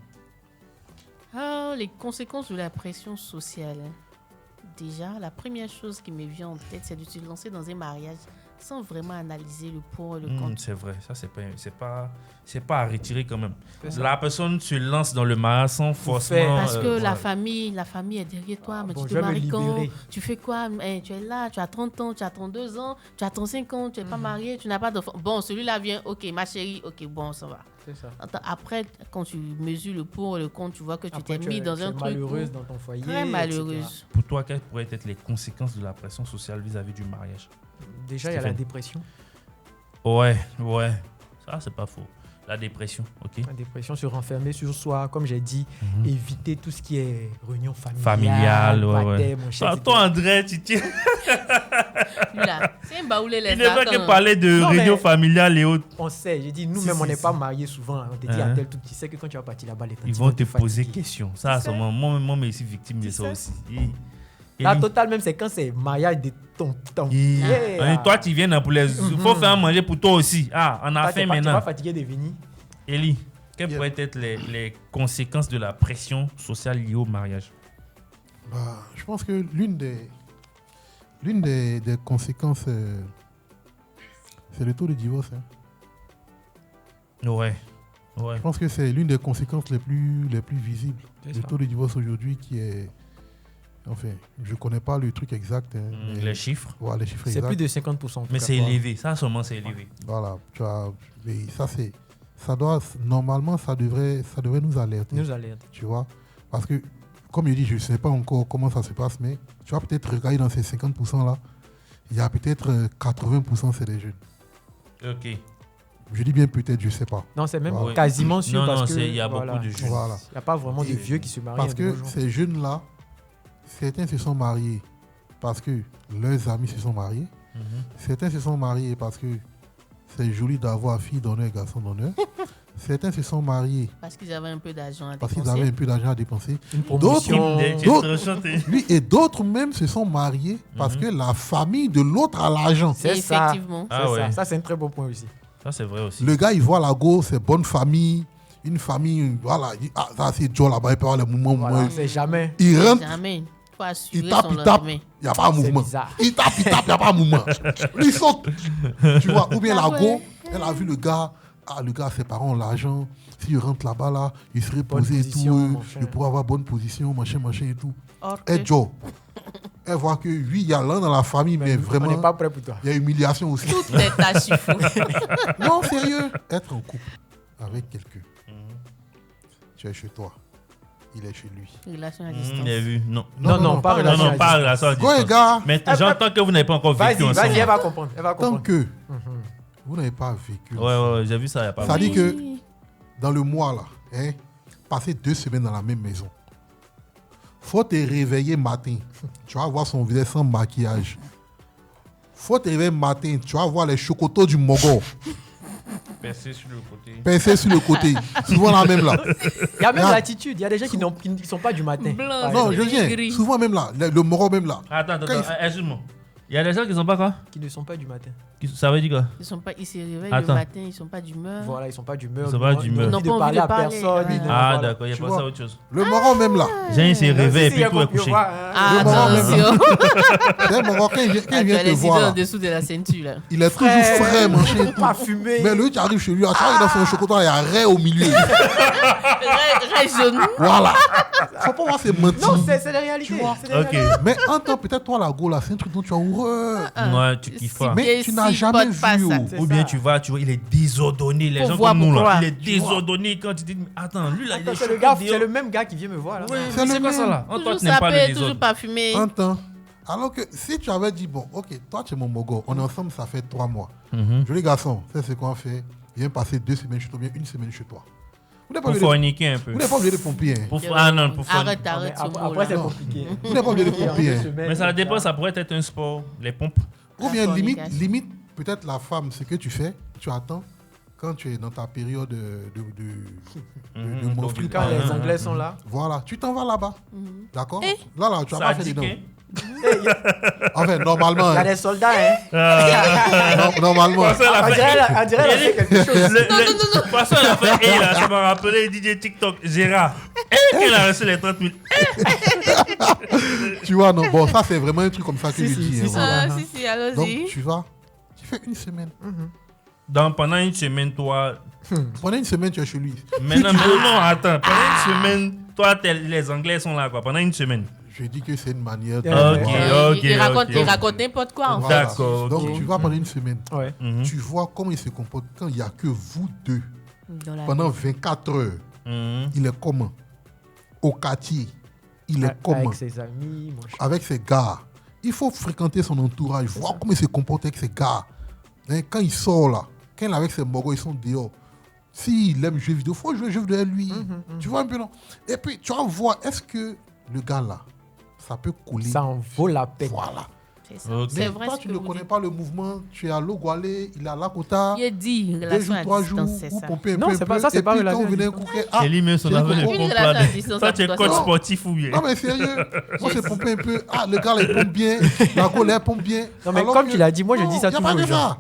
Les conséquences de la pression sociale. Déjà, la première chose qui me vient en tête, c'est de se lancer dans un mariage sans vraiment analyser le pour et le contre. C'est vrai, ça c'est pas à retirer quand même. La personne se lance dans le mariage sans forcément... Parce que la famille est derrière toi, mais tu te maries quand? Tu fais quoi? Tu es là, tu as 30 ans, tu as 32 ans, tu as 35 ans, tu n'es pas marié, tu n'as pas d'enfant. Bon, celui-là vient, ok, ma chérie, ok, bon, ça va. C'est ça. Après, quand tu mesures le pour et le contre, tu vois que tu t'es mis dans un truc malheureuse dans ton foyer. Très malheureuse. Etc. Pour toi, quelles pourraient être les conséquences de la pression sociale vis-à-vis du mariage? Déjà, il y a la dépression. Ouais. Ça, c'est pas faux. La dépression, ok. La dépression, se renfermer sur soi, comme j'ai dit, éviter tout ce qui est réunion familiale, baptême, toi, André, tu tiens. Là, c'est un baoulé les il ne fait que parler de réunion familiale et autres. On sait, j'ai dit, nous-mêmes, on n'est pas mariés souvent. On te dit à tel tout, tu sais que quand tu vas partir là-bas, ils vont te poser question. Ça, moi, je suis victime de ça aussi. La totale même, c'est quand c'est mariage de ton. Toi, tu viens pour les... Il faut faire manger pour toi aussi. On a faim maintenant. Tu vas fatiguer de venir. Eli, quelles pourraient être les conséquences de la pression sociale liée au mariage? Je pense que l'une des conséquences, c'est le taux de divorce. Ouais. Je pense que c'est l'une des conséquences les plus visibles. Le taux de divorce aujourd'hui qui est... Enfin, je ne connais pas le truc exact. Les chiffres. Voilà, les chiffres c'est exacts. Plus de 50%. Mais c'est élevé. Ça, seulement, c'est élevé. Voilà. Normalement, ça devrait nous alerter. Tu vois? Parce que, comme je dis, je ne sais pas encore comment ça se passe, mais tu vas peut-être regarder dans ces 50%-là, il y a peut-être 80% c'est des jeunes. Ok. Je dis bien peut-être, je ne sais pas. Non, c'est même quasiment sûr. Parce il y a beaucoup de jeunes. Voilà. Il n'y a pas vraiment de vieux qui se marient. Parce que ces jeunes-là, certains se sont mariés parce que leurs amis se sont mariés. Certains se sont mariés parce que c'est joli d'avoir fille d'honneur, garçon d'honneur. Certains se sont mariés parce qu'ils avaient un peu d'argent à dépenser. D'autres même se sont mariés parce que la famille de l'autre a l'argent. C'est effectivement. Ça. Ça, c'est un très bon point aussi. Ça, c'est vrai aussi. Le gars, il voit la go, c'est bonne famille. Une famille, voilà, il dit, ça c'est Joe là-bas, il peut avoir les mouvements. Voilà, c'est jamais. Il rentre. Jamais. Il tape, il n'y a pas un mouvement. Il tape, il n'y a pas un mouvement. Il saute. Tu vois, ou bien la go, elle a vu le gars, ses parents ont l'argent. S'il rentre là-bas, là, il serait posé et tout. Il pourrait avoir bonne position, machin et tout. Et Joe, elle voit que oui, il y a l'un dans la famille, mais vraiment, on n'est pas prêt pour toi. Il y a humiliation aussi. Toutes les tâches, il faut. Non, sérieux. Être en couple avec quelqu'un. Tu es chez toi. Il est chez lui. Relation à distance. Non, pas relation à distance. Ouais, gars. Mais j'entends que vous n'avez pas encore vécu ensemble. Vas-y, elle va comprendre. Tant que vous n'avez pas vécu Ouais, j'ai vu ça il n'y a pas longtemps. Ça dit que dans le mois, là, passer 2 semaines dans la même maison, faut te réveiller matin. Tu vas voir son visage sans maquillage. Faut te réveiller matin. Tu vas voir les chocotos du Mogo. Percé sur le côté. Souvent la même là. Il y a même l'attitude. Il y a des gens qui ne sont pas du matin. Blanc, non, je viens. Souvent même là. Le Moro même là. Attends, excuse-moi. Il y a des gens qui ne sont pas quoi? Qui ne sont pas du matin. Ça veut dire quoi? Ils se réveillent le matin, ils ne sont pas d'humeur. Voilà, ils ne sont pas d'humeur. Ils sont pas d'humeur. Ils n'ont pas envie de parler à personne. D'accord, il n'y a pas ça autre chose. Le Moro même là. J'ai se réveille et puis tout est couché. Attention. Le Moro, quand il vient te voir là, en dessous de la ceinture là. Il est toujours frais, manché. Pas fumé. Mais lui, tu arrives chez lui, tu arrives dans son chocolat, il y a raie au milieu. Raie jaune. Voilà. Faut pas voir, c'est mentir. Non, c'est la réalité. Mais en temps, peut-être toi, la go là, c'est un truc dont tu as horreur. Ouais, tu kiffes. Mais tu n'as jamais vu. Ou bien tu vois, il est désordonné. Les gens comme nous là, il est désordonné quand tu dis attends, lui là, il est c'est le même gars qui vient me voir là. C'est quoi ça là? Toujours sapé, toujours parfumé. Entends. Alors que si tu avais dit bon, ok, toi tu es mon Mogo, on est ensemble, ça fait 3 mois. Joli garçon, c'est ce qu'on fait. Viens passer 2 semaines chez toi, bien 1 semaine chez toi. Pour forniquer un peu. Vous n'êtes pas obligé de pompier. Non, pour forniquer. Arrête. Après, c'est compliqué. Vous n'êtes pas obligé de pompier. Mais ça dépend, ça pourrait être un sport, les pompes. Ou bien limite, peut-être la femme, ce que tu fais, tu attends quand tu es dans ta période de menstruation. Quand les Anglais sont là. Voilà, tu t'en vas là-bas. D'accord? Là, tu vas pas faire des dents. Enfin, normalement. Il y a des soldats, hein. Normalement. On dirait elle a fait quelque chose. Non. Passons à la fin. Et là, ça m'a rappelé DJ TikTok, Gérard. Il a reçu les 30 000. Tu vois, non. Bon, ça, c'est vraiment un truc comme ça que je dis. Si, allons-y. Donc, tu fais 1 semaine. Donc, pendant 1 semaine, toi. Pendant 1 semaine, tu es chez lui. Non, attends. Pendant 1 semaine, toi, les Anglais sont là, quoi. Pendant 1 semaine. Je dis que c'est une manière de... Il raconte n'importe quoi, en fait. D'accord. Donc, tu vas pendant 1 semaine. Ouais. Tu vois comment il se comporte quand il n'y a que vous deux. Pendant 24 heures. Il est comment? Au quartier. Il est comment? Avec ses amis. Avec ses gars. Il faut fréquenter son entourage. Voir comment il se comporte avec ses gars. Quand il sort là, quand il est avec ses mogos, ils sont dehors. S'il aime jouer vidéo, il faut jouer jeux vidéo avec lui. Tu vois un peu, non? Et puis, tu vas voir, est-ce que le gars là, ça peut couler? Ça en vaut la peine. Voilà. C'est ça. Okay. C'est vrai. Toi, tu ne connais pas le mouvement. Tu es à Logwalé, il est à Lakota. Il dit relation à distance, c'est ça. Non, c'est pas ça, c'est pas relation à distance. Kelly met son avenir pour toi, tu es coach sportif ou bien? Non, mais sérieux. Moi, c'est pomper un peu. Ah, le gars, il pompe bien. La colère pompe bien. Non, mais comme tu l'as dit, moi, je dis ça toujours aux gens.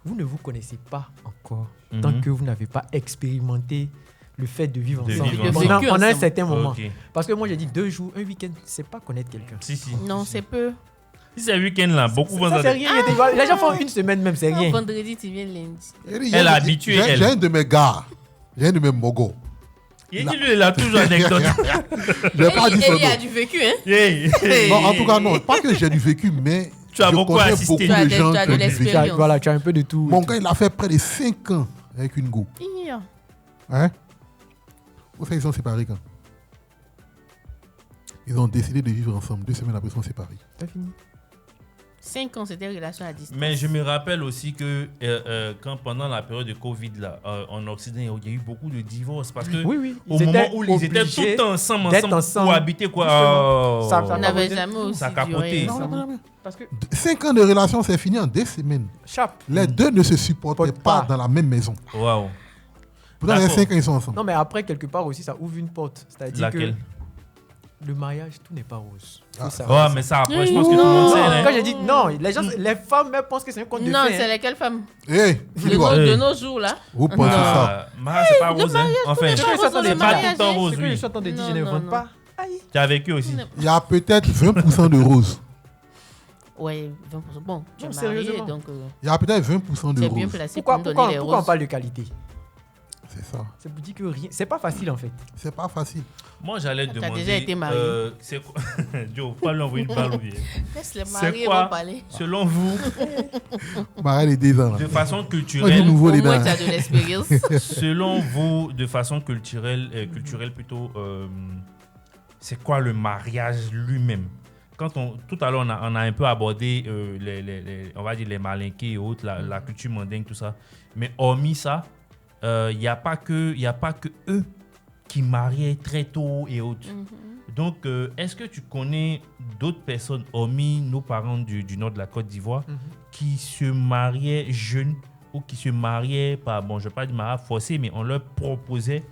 Vous ne vous connaissez pas encore tant que vous n'avez pas expérimenté le fait de vivre ensemble pendant un certain moment. Okay. Parce que moi, j'ai dit 2 jours, un week-end, c'est pas connaître quelqu'un. Si. Non, c'est peu. Si c'est un week-end là, beaucoup vont ça, c'est rien. Les gens font une semaine même, c'est rien. Vendredi, tu viens lundi. Elle est habituée. J'ai un de mes gars, j'ai un de mes mogos. Il a toujours anecdote. Il a du vécu, hein? Non, en tout cas, non. Pas que j'ai du vécu, mais tu as beaucoup assisté. Tu as de l'expérience. Voilà, tu as un peu de tout. Mon gars, il a fait près de 5 ans avec une go. Hein? Vous savez, ils sont séparés quand? Ils ont décidé de vivre ensemble. 2 semaines après, ils sont séparés. C'est fini. 5 ans, c'était relation à distance. Mais je me rappelle aussi que quand pendant la période de Covid, là, en Occident, il y a eu beaucoup de divorces. Parce que au moment où ils étaient tout le temps ensemble pour habiter, quoi, ça n'avait jamais aussi ça capotait. Non. Parce que 5 ans de relation, c'est fini en 2 semaines. Les deux ne se supportaient pas dans la même maison. Waouh. Pourtant, les 5 ans, ils sont ensemble. Non, mais après, quelque part aussi, ça ouvre une porte. C'est-à-dire laquelle? Le mariage, tout n'est pas rose. Ouais, mais ça, après, je pense que tout le monde sait. Quand j'ai dit non, les femmes pensent que c'est un conte de fées. Non, c'est lesquelles femmes? De nos jours, là. Vous pensez ça? Mariage, c'est pas rose. Enfin, c'est pas tout le temps rose. Ce que je suis en train de dire, je ne vends pas. Tu as vécu aussi? Il y a peut-être 20% de rose. Oui, 20%. Bon, tu es marié, donc... Il y a peut-être 20% de rose. Bien placé pour donner les roses. Pourquoi on parle de qualité? C'est ça. C'est pour dire que rien. C'est pas facile en fait. C'est pas facile. Moi, j'allais demander. Tu as déjà été marié. C'est quoi? Joe, pas lui envoyer une balle ou bien. Laisse les mariés vont parler. Selon vous, marié les 2 ans. De façon culturelle. Au moins, tu as de l'expérience. Selon vous, de façon culturelle plutôt, c'est quoi le mariage lui-même? Tout à l'heure, on a un peu abordé on va dire les malinqués et autres, la culture mondaine, tout ça. Mais hormis ça, il n'y a pas que eux qui mariaient très tôt et autres. Donc, est-ce que tu connais d'autres personnes, hormis nos parents du nord de la Côte d'Ivoire, qui se mariaient jeunes ou qui se mariaient pas, bon, je ne vais pas dire mariage forcé, mais on leur proposait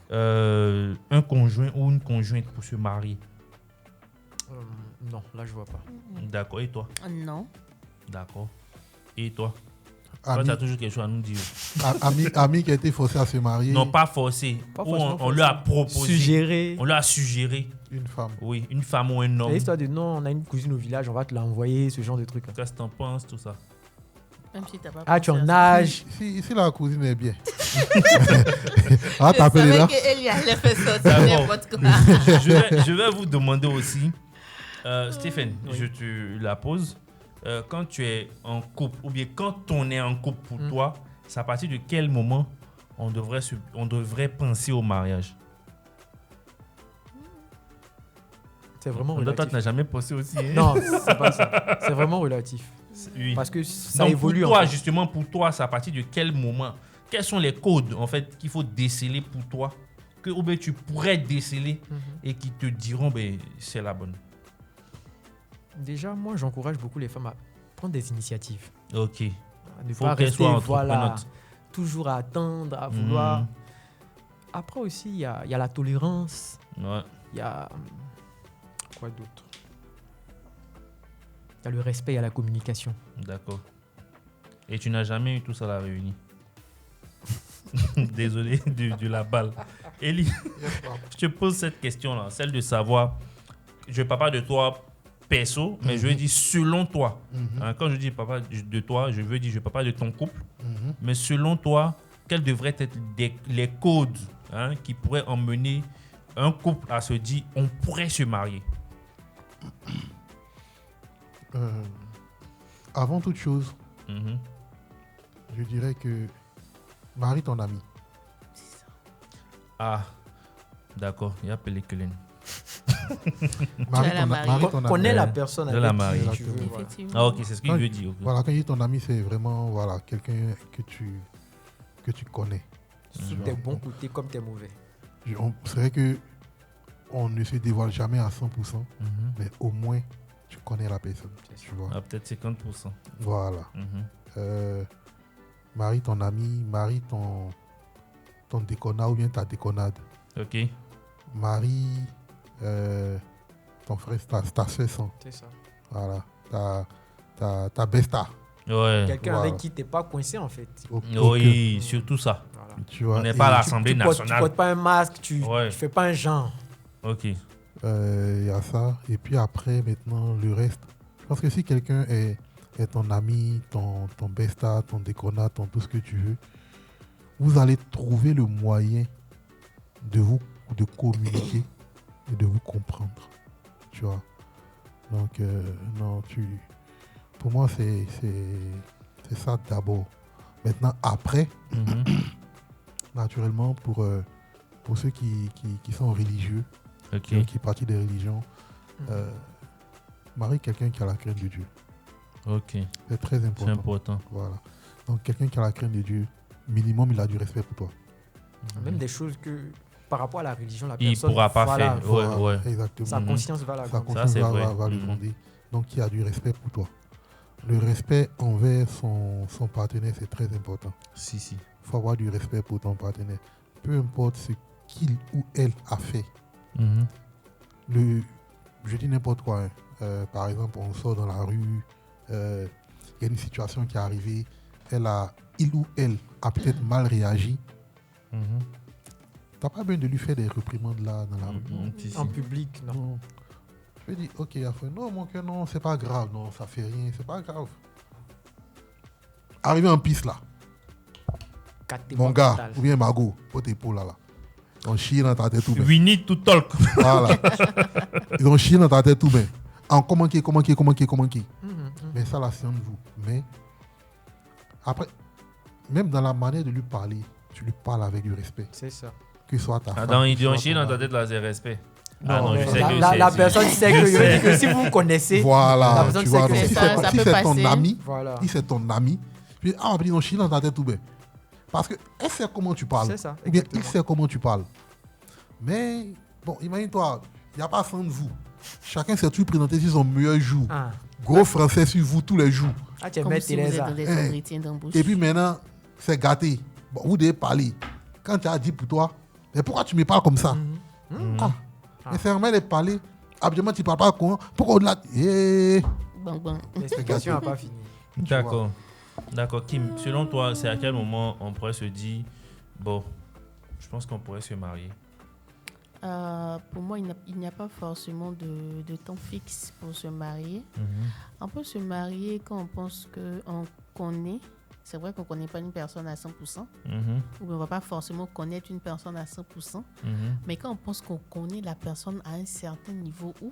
un conjoint ou une conjointe pour se marier? Non, là, je vois pas. D'accord. Et toi? Non. D'accord. Et toi? Toi, tu as toujours quelque chose à nous dire. Ami qui a été forcé à se marier. Non, pas forcé. On lui a proposé. Suggéré. On lui a suggéré. Une femme. Oui, une femme ou un homme. C'est l'histoire de non, on a une cousine au village, on va te l'envoyer, ce genre de truc. Qu'est-ce que tu en penses, tout ça? Même si t'as pas tu en âge. Si la cousine est bien. T'appelles là. Elle y allait faire sortir n'importe quoi. Je vais vous demander aussi, Stéphane, je te la pose. Quand tu es en couple, ou bien quand on est en couple pour toi, c'est à partir de quel moment on devrait penser au mariage? C'est vraiment relatif. Toi, tu n'as jamais pensé aussi. Hein? Non, c'est pas ça. C'est vraiment relatif. Oui. Parce que ça évolue. Pour toi, justement, pour toi, c'est à partir de quel moment? Quels sont les codes, en fait, qu'il faut déceler pour toi, que ou bien tu pourrais déceler et qui te diront, ben, c'est la bonne? Déjà, moi, j'encourage beaucoup les femmes à prendre des initiatives. Ok. Ne pas rester, toujours à attendre, à vouloir. Après aussi, il y a la tolérance. Ouais. Il y a... Quoi d'autre? Il y a le respect, il y a la communication. D'accord. Et tu n'as jamais eu tout ça à la réunie? Désolé de la balle. Eli, je te pose cette question-là, celle de savoir, je ne vais pas parler de toi perso, mais je veux dire selon toi. Quand je dis papa de toi, je veux dire je ne parle pas de ton couple, mais selon toi, quels devraient être les codes qui pourraient emmener un couple à se dire on pourrait se marier? Avant toute chose, je dirais que marie ton ami. Ah, d'accord, il y a pellicule. Connais la personne avec la mariée. Tu veux, voilà. Ah ok, c'est ce qu'il veut dire. Okay. Voilà, quand je dis ton ami, c'est vraiment quelqu'un que tu connais. Sous tes bons côtés comme tes mauvais. C'est vrai que on ne se dévoile jamais à 100%, mais au moins tu connais la personne. Tu vois. Peut-être 50%. Voilà. Marie ton ami, marie ton déconnade ou bien ta déconnade. Ok. Marie ton frère, ta soeur. C'est ça. Voilà. Ta besta. Ouais. Quelqu'un avec qui tu n'es pas coincé en fait. Oui, surtout ça. Voilà. Tu vois, on n'est pas à l'Assemblée nationale. Tu ne portes pas un masque, tu ne fais pas un genre. Ok. Il y a ça. Et puis après, maintenant, le reste. Je pense que si quelqu'un est ton ami, ton besta, ton déconnade, ton tout ce que tu veux, vous allez trouver le moyen de communiquer et de vous comprendre. Tu vois. Donc, non, pour moi, c'est ça d'abord. Maintenant, après, naturellement, pour ceux qui sont religieux, qui pratiquent des religions, marie quelqu'un qui a la crainte de Dieu. Ok. C'est très important. C'est important. Voilà. Donc, quelqu'un qui a la crainte de Dieu, minimum, il a du respect pour toi. Même des choses que, par rapport à la religion, la personne ne pourra pas faire. Ouais. Exactement. Sa conscience va la le gronder. Donc, il y a du respect pour toi. Le respect envers son partenaire, c'est très important. Si. Il faut avoir du respect pour ton partenaire. Peu importe ce qu'il ou elle a fait. Je dis n'importe quoi. Par exemple, on sort dans la rue, il y a une situation qui est arrivée, il ou elle a peut-être mal réagi. Tu n'as pas besoin de lui faire des réprimandes là dans la rue. En public, non. Je dis, ok, non, mon cœur, non, c'est pas grave, non, ça fait rien, c'est pas grave. Arrivé en piste là, mon gars, total. Ou bien Margot, pour tes épaules là. On chie dans ta tête tout bien. We need to talk. Voilà. Ils ont chié dans ta tête tout bien. En comment qui. Mais ça, là, c'est entre vous. Mais après, même dans la manière de lui parler, tu lui parles avec du respect. C'est ça. Que ce soit ta femme. Attends, ils ont chié dans ta tête là, c'est respect. Non, je sais que la personne sait que si vous connaissez, voilà, la personne sait que si c'est ton ami, si c'est ton ami, puis ils ont chié dans ta tête tout bien. Parce qu'elle sait comment tu parles. C'est ça. Ou bien il sait comment tu parles. Mais, bon, imagine-toi, il n'y a pas sans de vous. Chacun s'est toujours présenté sur son meilleur jour. Gros français sur vous tous les jours. Tu comme si vous êtes dans des et puis maintenant, c'est gâté. Bon, vous devez parler. Quand tu as dit pour toi, mais pourquoi tu me parles comme ça? Mais c'est vraiment de parler. Absolument, tu ne parles pas comment? Pourquoi au-delà? L'explication n'a pas fini. D'accord. Kim, selon toi, c'est à quel moment on pourrait se dire, bon, je pense qu'on pourrait se marier? Pour moi, il n'y a pas forcément de temps fixe pour se marier. On peut se marier quand on pense qu'on connaît. C'est vrai qu'on ne connaît pas une personne à 100%, ou on ne va pas forcément connaître une personne à 100%, mais quand on pense qu'on connaît la personne à un certain niveau où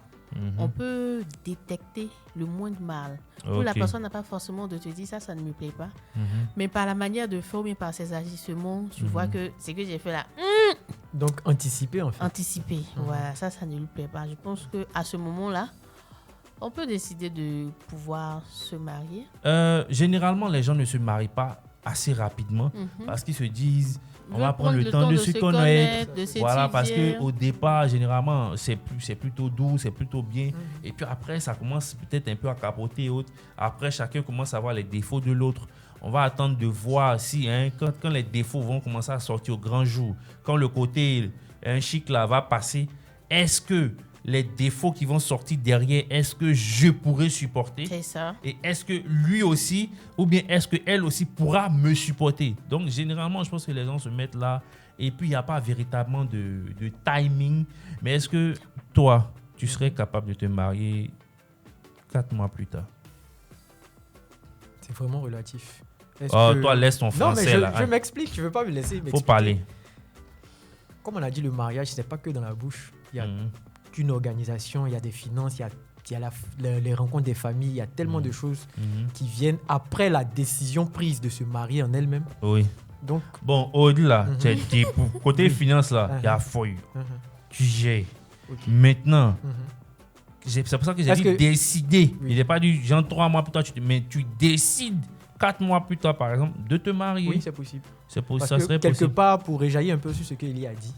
on peut détecter le moindre mal. Où la personne n'a pas forcément de te dire ça ne me plaît pas, mais par la manière de faire ou bien par ses agissements, tu vois que c'est que j'ai fait là. Donc anticiper en fait. Anticiper, voilà, ça ne lui plaît pas. Je pense qu'à ce moment-là, on peut décider de pouvoir se marier. Généralement, les gens ne se marient pas assez rapidement parce qu'ils se disent on va prendre le temps de se connaître. Voilà, parce qu'au départ, généralement, c'est plutôt doux, c'est plutôt bien. Et puis après, ça commence peut-être un peu à capoter et autres. Après, chacun commence à voir les défauts de l'autre. On va attendre de voir si, quand les défauts vont commencer à sortir au grand jour, quand le côté chic là va passer, est-ce que les défauts qui vont sortir derrière, est-ce que je pourrais supporter? C'est ça. Et est-ce que lui aussi, ou bien est-ce qu'elle aussi pourra me supporter? Donc, généralement, je pense que les gens se mettent là, et puis il n'y a pas véritablement de timing. Mais est-ce que toi, tu serais capable de te marier 4 mois plus tard? C'est vraiment relatif. Toi, laisse ton français là. Je m'explique, tu ne veux pas me laisser m'expliquer. Faut parler. Comme on a dit, le mariage, ce n'est pas que dans la bouche. Il y a une organisation, il y a des finances, il y a les rencontres des familles, il y a tellement de choses qui viennent après la décision prise de se marier en elle-même. Oui. Donc, bon, au-delà, côté finance là, il y a feuille. Tu gères. Maintenant, c'est pour ça que j'ai dit décider. Il n'est pas du genre 3 mois plus tard, mais tu décides 4 mois plus tard, par exemple, de te marier. Oui, c'est possible. Ça serait quelque possible. part, pour réjaillir un peu sur ce qu'Elie a dit,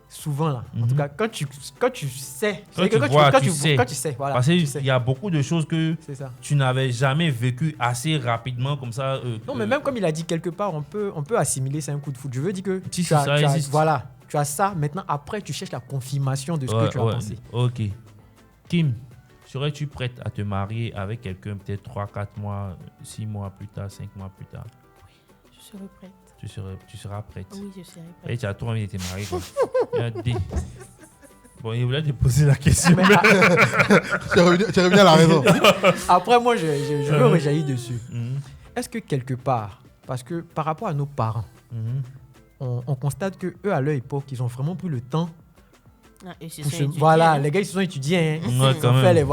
souvent là, en tout cas, quand tu sais, quand tu sais, voilà. Parce qu'il y a beaucoup de choses que tu n'avais jamais vécues assez rapidement comme ça. Non, mais même comme il a dit quelque part, on peut assimiler ça un coup de foot. Je veux dire que tu as ça. Maintenant, après, tu cherches la confirmation de ce que tu as pensé. Ok. Kim, serais-tu prête à te marier avec quelqu'un peut-être 3, 4 mois, 6 mois plus tard, 5 mois plus tard? Oui, je serai prête. Tu seras prête. Oui, je serai prête. Et tu as trop envie de te marier. Bon, il voulait te poser la question. Tu reviens à la raison. Après, moi, je veux rejaillir dessus. Est-ce que quelque part, parce que par rapport à nos parents, on constate qu'eux, à leur époque, ils ont vraiment pris le temps. Voilà, les gars, ils se sont étudiés. Ils ont fait les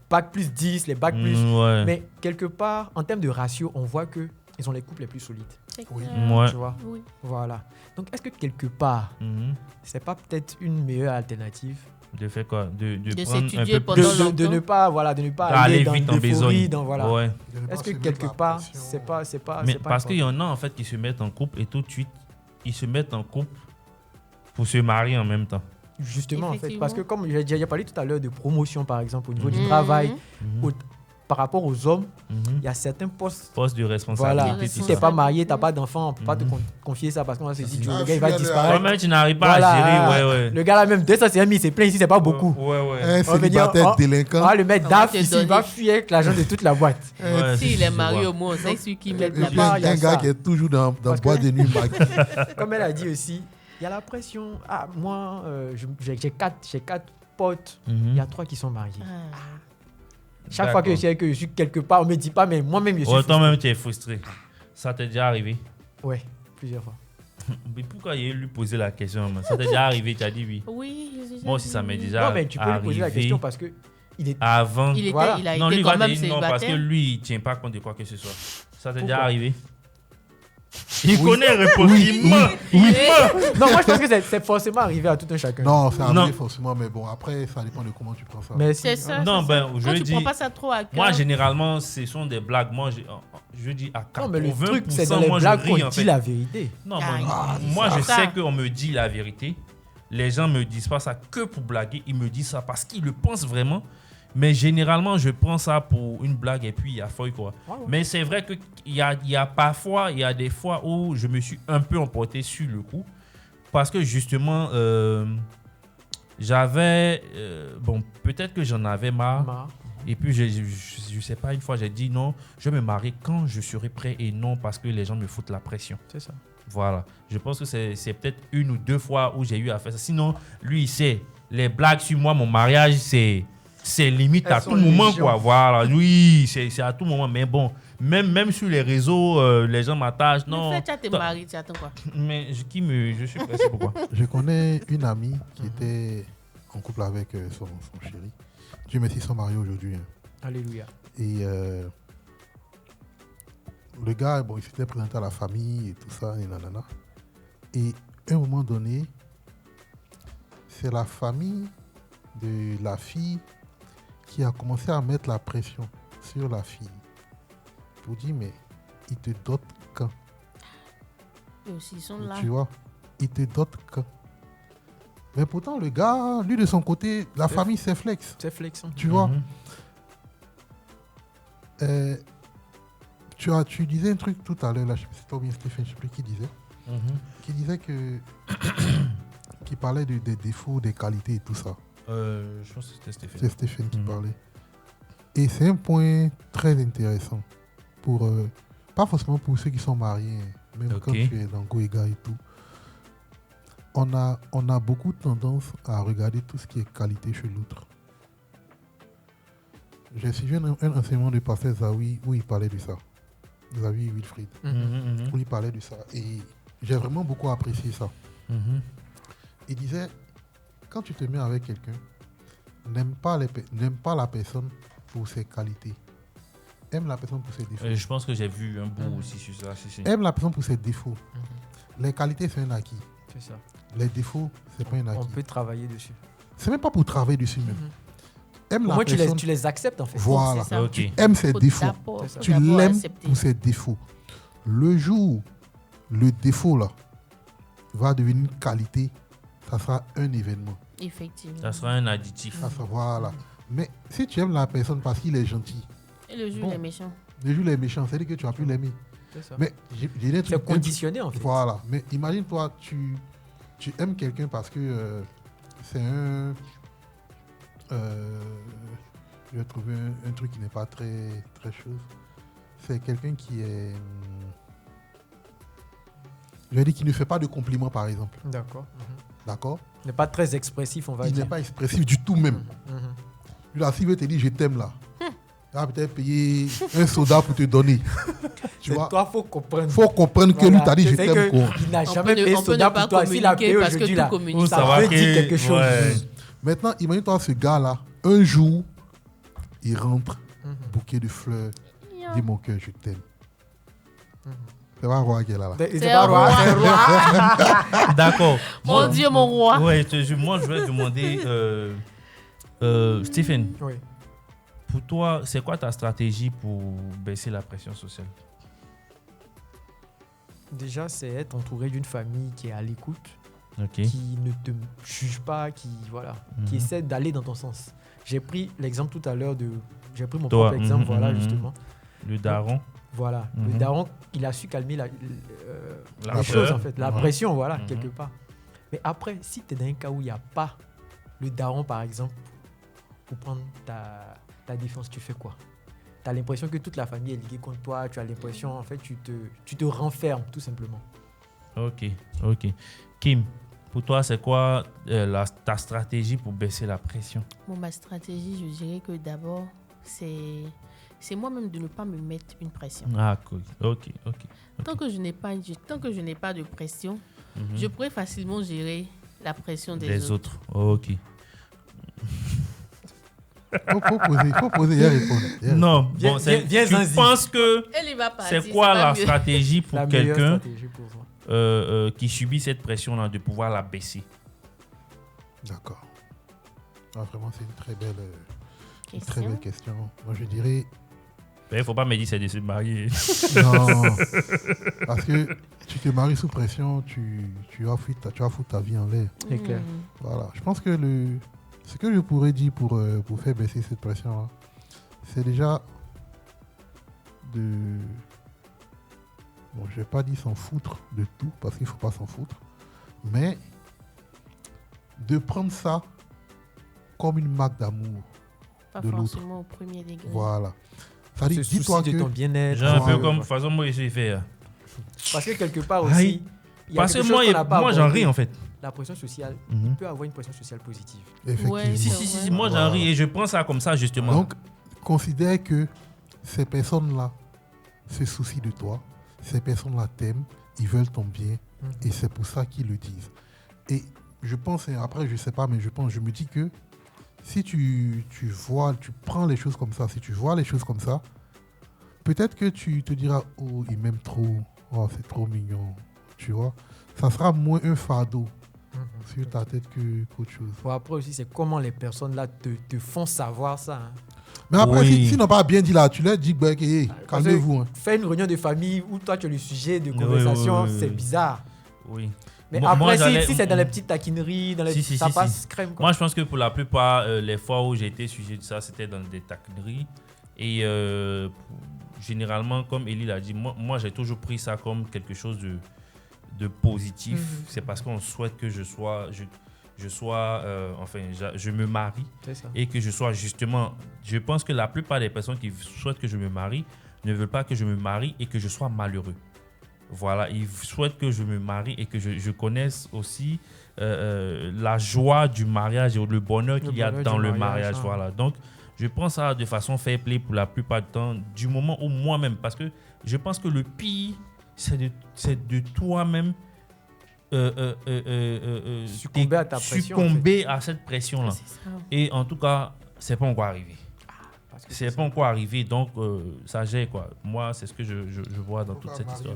bacs plus 10, les bacs plus. Mais quelque part, en termes de ratio, on voit qu'ils ont les couples les plus solides. Oui. Tu vois? Oui. Voilà. Donc, est-ce que quelque part, c'est pas peut-être une meilleure alternative? De faire quoi? De prendre un peu plus de ne pas aller vite en besogne. Voilà. Est-ce que quelque part, c'est pas mais parce qu'il y en a en fait qui se mettent en couple et tout de suite, ils se mettent en couple pour se marier en même temps. Justement, en fait, parce que comme j'ai parlé tout à l'heure de promotion, par exemple, au niveau du travail, par rapport aux hommes, il y a certains postes de responsabilité. Voilà. Si tu n'es pas marié, tu n'as pas d'enfant, on ne peut pas te confier ça parce qu'on va se dire le gars il va disparaître. Toi-même, tu n'arrives pas à gérer. Le gars là, même 200 000, c'est plein ici, c'est pas beaucoup. Un célibataire délinquant. On va le mettre DAF ici, il va fuir avec l'argent de toute la boîte. S'il est marié au moins, c'est celui qui met de la part. Il y a un gars qui est toujours dans boîte de nuit. Comme elle a dit aussi, il y a la pression. Ah, moi, j'ai 4 potes, il y a 3 qui sont mariés. Chaque fois que je suis quelque part, on me dit pas, mais moi-même, je suis frustré. Toi-même, tu es frustré. Ça t'est déjà arrivé? Ouais, plusieurs fois. Mais pourquoi il lui poser la question? Ça t'est déjà arrivé? Tu as dit oui? Oui. Moi aussi, ça m'est déjà arrivé. Non, mais tu peux lui poser la question parce que avant. Il a été quand même célibataire. Non, parce que lui, il ne tient pas compte de quoi que ce soit. Ça t'est déjà arrivé? Il connaît réponse. Oui. Non, moi je pense que c'est forcément arrivé à tout un chacun. Non, c'est arrivé forcément, mais bon, après, ça dépend de comment tu prends ça. Mais c'est ça. Non, ben, je dis. dis. Prends pas ça trop à cœur. Moi, généralement, ce sont des blagues. Moi, je dis à 80%. Non, mais le truc, c'est dans les blagues qu'on dit la vérité. Non, moi, je sais qu'on me dit la vérité. Les gens me disent pas ça que pour blaguer. Ils me disent ça parce qu'ils le pensent vraiment. Mais généralement, je prends ça pour une blague et puis il y a feuille quoi. Mais c'est vrai qu'il y a parfois, il y a des fois où je me suis un peu emporté sur le coup. Parce que justement, j'avais... peut-être que j'en avais marre. Et puis, je sais pas, une fois, j'ai dit non, je vais me marier quand je serai prêt et non parce que les gens me foutent la pression. C'est ça. Voilà. Je pense que c'est peut-être 1 ou 2 fois où j'ai eu à faire ça. Sinon, lui, il sait, les blagues sur moi, mon mariage, c'est limite à tout moment, quoi. Voilà. Oui, c'est à tout moment. Mais bon, même sur les réseaux, les gens m'attachent. Non. Mais tu as tes maris, tu attends quoi? Mais je suis pressé pourquoi? Je connais une amie qui était en couple avec son chéri. Dieu merci, ils sont mariés aujourd'hui. Alléluia. Et le gars, il s'était présenté à la famille et tout ça, et nanana. Et à un moment donné, c'est la famille de la fille qui a commencé à mettre la pression sur la fille. Pour dire, mais il te dote quand? Et aussi, ils sont là. Tu vois, il te dote quand? Mais pourtant, le gars, lui de son côté, la famille, c'est flex. C'est flex. Tu vois. Tu disais un truc tout à l'heure, là, je ne sais pas si c'était bien Stéphane, je ne sais plus qui disait. Qui disait que... qui parlait des défauts, des qualités et tout ça. Je pense que c'était Stéphane. C'est Stéphane qui parlait. Et c'est un point très intéressant. Pas forcément pour ceux qui sont mariés, même quand tu es dans Goïga et tout. On a beaucoup tendance à regarder tout ce qui est qualité chez l'autre. J'ai suivi un enseignement de pasteur Zawi où il parlait de ça. Zawi Wilfried. Où il parlait de ça. Et j'ai vraiment beaucoup apprécié ça. Il disait, quand tu te mets avec quelqu'un, n'aime pas la personne pour ses qualités. Aime la personne pour ses défauts. Je pense que j'ai vu un bout aussi sur ça. Aime la personne pour ses défauts. Les qualités, c'est un acquis. C'est ça. Les défauts, c'est pas un acquis. On peut travailler dessus. C'est même pas pour travailler dessus même. Aime la moi, personne. Tu les acceptes en fait. Voilà. Tu aimes ses défauts. Tu l'aimes pour ses défauts. Le jour, le défaut là va devenir une qualité, ça sera un événement. Effectivement. Ça sera un additif. Voilà. Mais si tu aimes la personne parce qu'il est gentil. Et le jour, il est méchant. Le jour, il est méchant, c'est-à-dire que tu vas plus l'aimer. C'est ça. Mais c'est conditionné en fait. Voilà. Mais imagine-toi, tu aimes quelqu'un parce que c'est un. Je vais trouver un truc qui n'est pas très chose. C'est quelqu'un qui est. Je vais dire qu'il ne fait pas de compliments, par exemple. D'accord. D'accord. Il n'est pas très expressif, on va dire. Il n'est pas expressif du tout même. Là, s'il veut te dire je t'aime là, il va peut-être payer un soda pour te donner. Tu vois? Toi, faut comprendre. Faut comprendre que lui t'a dit je t'aime quoi. Il n'a jamais payé soda pour toi. S'il a payé aujourd'hui là, ça veut dire quelque chose. Ouais. Maintenant, imagine-toi ce gars-là, un jour, il rentre, bouquet de fleurs, dit mon cœur, je t'aime. C'est pas roi qui est là. C'est pas roi. D'accord. Mon Dieu, mon roi. Ouais, moi, je vais demander, Stephen, oui. Pour toi, c'est quoi ta stratégie pour baisser la pression sociale? Déjà, c'est être entouré d'une famille qui est à l'écoute, okay, qui ne te juge pas, qui essaie d'aller dans ton sens. J'ai pris l'exemple tout à l'heure j'ai pris mon propre exemple, justement. Le daron. Voilà, le daron, il a su calmer la chose, en fait, la pression, quelque part. Mais après, si tu es dans un cas où il n'y a pas le daron, par exemple, pour prendre ta défense, tu fais quoi? Tu as l'impression que toute la famille est liée contre toi, tu as l'impression, en fait, tu te renfermes, tout simplement. Ok. Kim, pour toi, c'est quoi ta stratégie pour baisser la pression? Ma stratégie, je dirais que d'abord, c'est moi-même de ne pas me mettre une pression. Ah, cool. Ok. Tant que je n'ai pas de pression, je pourrais facilement gérer la pression des autres. Ok. Faut poser et répondre. Non, je pense que c'est quoi la stratégie pour quelqu'un qui subit cette pression-là de pouvoir la baisser? D'accord. Vraiment, c'est une très belle question. Moi, je dirais... Il ne faut pas me dire c'est de se marier. Non, parce que tu te maries sous pression, tu vas foutre ta vie en l'air. C'est clair. Voilà. Je pense que ce que je pourrais dire pour faire baisser cette pression-là, c'est déjà de... Bon, je ne vais pas dire s'en foutre de tout, parce qu'il ne faut pas s'en foutre, mais de prendre ça comme une marque d'amour de l'autre. Pas forcément au premier degré. Voilà. Ça dit, dis-toi de que ton bien-être. Genre un peu comme façon moi je suis fait. Parce que quelque part aussi, parce que moi j'en ris en fait. La pression sociale, il peut avoir une pression sociale positive. Effectivement. Ouais, si, moi j'en ris et je prends ça comme ça justement. Donc, considère que ces personnes-là se soucient de toi, ces personnes-là t'aiment, ils veulent ton bien et c'est pour ça qu'ils le disent. Et je pense, après je sais pas, mais je me dis que si tu prends les choses comme ça, si tu vois les choses comme ça, peut-être que tu te diras « Oh, il m'aime trop, c'est trop mignon », tu vois. Ça sera moins un fardeau sur ta tête qu'autre chose. Après aussi, c'est comment les personnes là te font savoir ça. Mais après, s'ils n'ont pas bien dit là, tu leur dis calmez-vous. Fais une réunion de famille où toi tu es le sujet de conversation, c'est bizarre. Oui. Mais après, si c'est dans les petites taquineries, ça passe crème. Quoi. Moi, je pense que pour la plupart, les fois où j'ai été sujet de ça, c'était dans des taquineries. Et généralement, comme Elie l'a dit, moi j'ai toujours pris ça comme quelque chose de positif. C'est parce qu'on souhaite que je me marie et que je sois justement... Je pense que la plupart des personnes qui souhaitent que je me marie ne veulent pas que je me marie et que je sois malheureux. Voilà, ils souhaitent que je me marie et que je connaisse aussi la joie du mariage et le bonheur qu'il y a dans le mariage. Voilà. Donc, je prends ça de façon fair play pour la plupart du temps, du moment où moi-même, parce que je pense que le pire, c'est de toi-même succomber à ta pression. Succomber à cette pression-là. Et en tout cas, c'est pas encore arrivé. C'est pas encore arrivé, donc ça gère quoi. Moi, c'est ce que je vois dans toute cette histoire.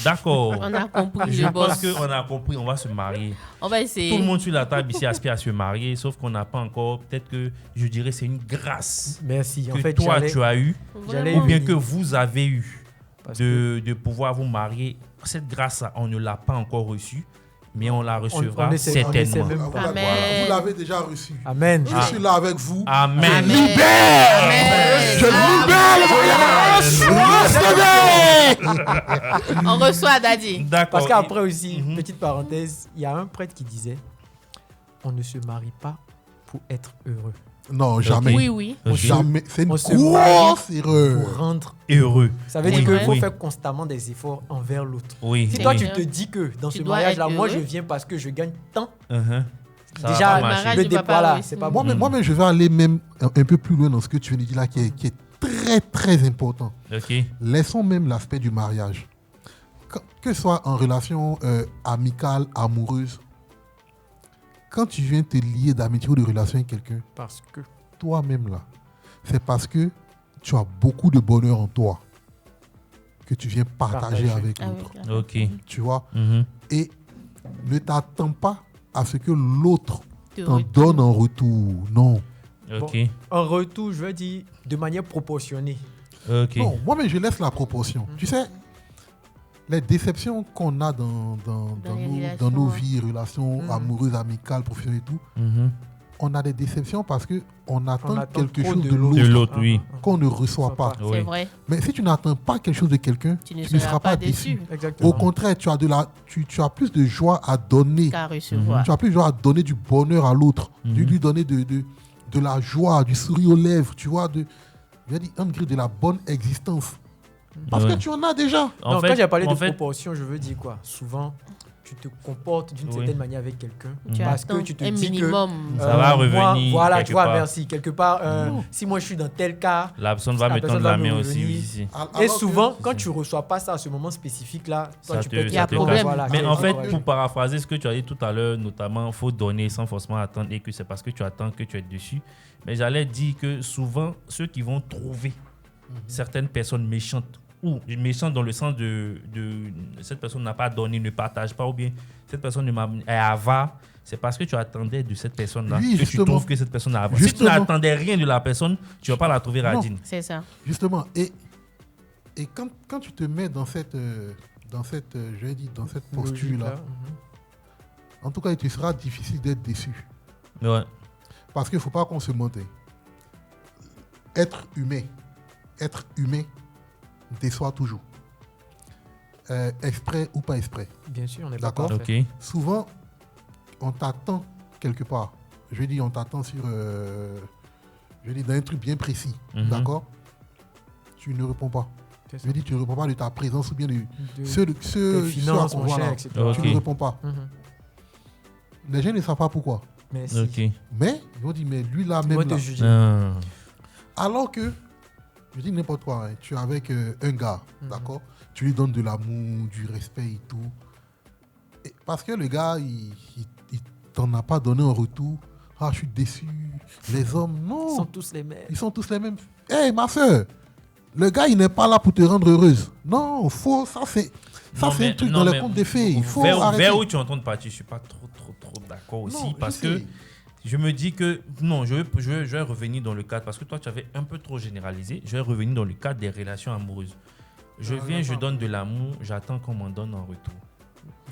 D'accord. On a compris. Je pense qu'on a compris, on va se marier. On va essayer. Tout le monde sur la table ici aspire à se marier, sauf qu'on n'a pas encore. Peut-être que je dirais c'est une grâce. Merci. Que toi tu as eu, ou bien que vous avez eu de pouvoir vous marier. Cette grâce-là, on ne l'a pas encore reçue. mais on la recevra certainement. Amen. Vous l'avez déjà reçu. Amen. Je suis là avec vous. Amen. Libère. Je libère. On reçoit Daddy. D'accord. Parce qu'après aussi, petite parenthèse, il y a un prêtre qui disait on ne se marie pas pour être heureux. Non, jamais. Oui. Jamais. C'est une grosse erreur. Pour rendre heureux. Ça veut dire qu'il faut faire constamment des efforts envers l'autre. Oui. Si toi, tu te dis que dans ce mariage-là, moi, je viens parce que je gagne tant. Déjà, le départ là, c'est pas bon. Moi-même, je vais aller même un peu plus loin dans ce que tu viens de dire là, qui est très, très important. Laissons même l'aspect du mariage. Que ce soit en relation amicale, amoureuse, quand tu viens te lier d'amitié ou de relation avec quelqu'un, parce que toi-même là, c'est parce que tu as beaucoup de bonheur en toi que tu viens partager avec l'autre. Tu vois? Et ne t'attends pas à ce que l'autre t'en donne en retour. Non. Bon, en retour, je veux dire de manière proportionnée. Non, moi-même, je laisse la proportion. Tu sais, les déceptions qu'on a dans nos vies, relations amoureuses, amicales, professionnelles et tout, on a des déceptions parce qu'on attend quelque chose de l'autre qu'on ne reçoit pas. C'est vrai. Mais si tu n'attends pas quelque chose de quelqu'un, tu ne seras pas déçu. Exactement. Au contraire, tu as plus de joie à donner. Qu'à recevoir. Tu as plus de joie à donner du bonheur à l'autre, de lui donner de la joie, du sourire aux lèvres, tu vois, de la bonne existence. Parce que tu en as déjà. Quand j'ai parlé de proportion, je veux dire quoi? Souvent, tu te comportes d'une certaine manière avec quelqu'un parce que tu te dis minimum. Que ça va revenir. Voilà, tu vois, merci. Quelque part, si moi je suis dans tel cas, la personne va me tendre la main aussi. Et souvent, quand tu ne reçois pas ça à ce moment spécifique-là, toi, tu peux y a problème. Mais en fait, pour paraphraser ce que tu as dit tout à l'heure, notamment, il faut donner sans forcément attendre et que c'est parce que tu attends que tu es dessus. Mais j'allais dire que souvent, ceux qui vont trouver certaines personnes méchantes, ou méchantes dans le sens de cette personne n'a pas donné, ne partage pas, ou bien cette personne est avare, c'est parce que tu attendais de cette personne-là que tu trouves que cette personne est avare. Si tu n'attendais rien de la personne, tu ne vas pas la trouver radine. C'est ça. Justement, et quand tu te mets dans cette posture-là, en tout cas, il te sera difficile d'être déçu. Ouais. Parce qu'il ne faut pas qu'on se mente. Être humain déçoit toujours. Exprès ou pas exprès. Bien sûr, on est d'accord. Pas parfait. Souvent, on t'attend quelque part. Je dis, on t'attend sur... dans un truc bien précis. D'accord. Tu ne réponds pas. Je dis, tu ne réponds pas de ta présence ou bien de ce finances, etc. Tu ne réponds pas. Les gens ne savent pas pourquoi. Mais ils vont dire, mais lui là même là. Juger. Alors que, je dis n'importe quoi, hein, tu es avec un gars, d'accord? Tu lui donnes de l'amour, du respect et tout. Et parce que le gars, il t'en a pas donné en retour. Ah, je suis déçu. Les hommes, non. Ils sont tous les mêmes. Ils sont tous les mêmes. Hé, ma soeur, le gars, il n'est pas là pour te rendre heureuse. Non, ça c'est un truc dans les contes des fées. Il faut arrêter. Vers où tu entends partir, je ne suis pas trop d'accord aussi. Parce que je me dis que, non, je vais revenir dans le cadre, parce que toi, tu avais un peu trop généralisé. Je vais revenir dans le cadre des relations amoureuses. Je donne de l'amour, j'attends qu'on m'en donne en retour.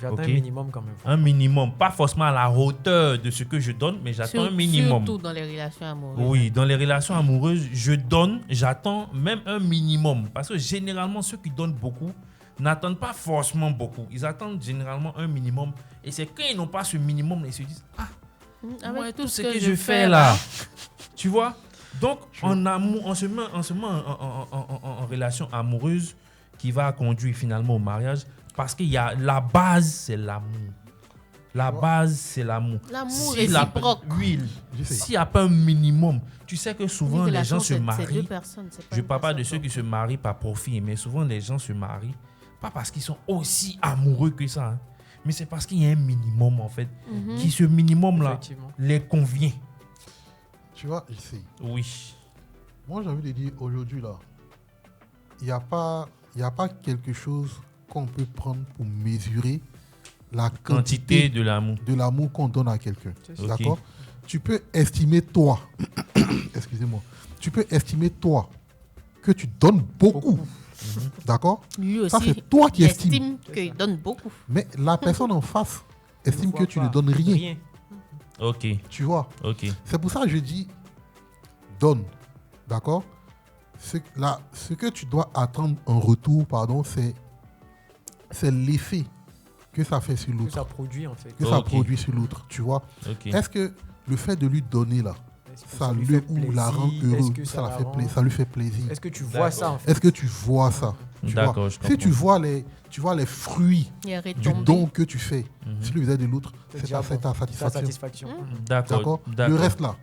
J'attends un minimum quand même. Un minimum, pas forcément à la hauteur de ce que je donne, mais j'attends un minimum. Surtout dans les relations amoureuses. Oui, dans les relations amoureuses, je donne, j'attends même un minimum. Parce que généralement, ceux qui donnent beaucoup n'attendent pas forcément beaucoup. Ils attendent généralement un minimum. Et c'est quand ils n'ont pas ce minimum, ils se disent, avec tout ce que je fais là. Tu vois? Donc, en amour, on se met en relation amoureuse qui va conduire finalement au mariage. Parce qu'il y a la base, c'est l'amour. La base, c'est l'amour. L'amour réciproque. S'il n'y a pas un minimum, tu sais que souvent les gens se marient. Je ne parle pas de ceux qui se marient par profit, mais souvent les gens se marient pas parce qu'ils sont aussi amoureux que ça, hein, mais c'est parce qu'il y a un minimum en fait, qui ce minimum-là les convient. Tu vois, ici. Oui. Moi, j'ai envie de dire aujourd'hui là, il n'y a pas quelque chose qu'on peut prendre pour mesurer la quantité de l'amour qu'on donne à quelqu'un. D'accord? Tu peux estimer toi, excusez-moi, que tu donnes beaucoup. D'accord? Lui aussi, ça, c'est toi qui estime qu'il donne beaucoup. Mais la personne en face estime que tu ne donnes rien. Ok. Tu vois. Ok. C'est pour ça que je dis donne. D'accord? Ce que tu dois attendre en retour, c'est l'effet que ça fait sur l'autre. Que ça produit, en fait. Que ça produit sur l'autre, tu vois. Est-ce que le fait de lui donner, là, ça le ou la rend heureux, ça lui fait plaisir? Est-ce que tu vois ça, en fait? Est-ce que tu vois ça? D'accord, je comprends. Si tu vois les fruits du don que tu fais sur le visage de l'autre, c'est ta satisfaction. D'accord. Le reste, là.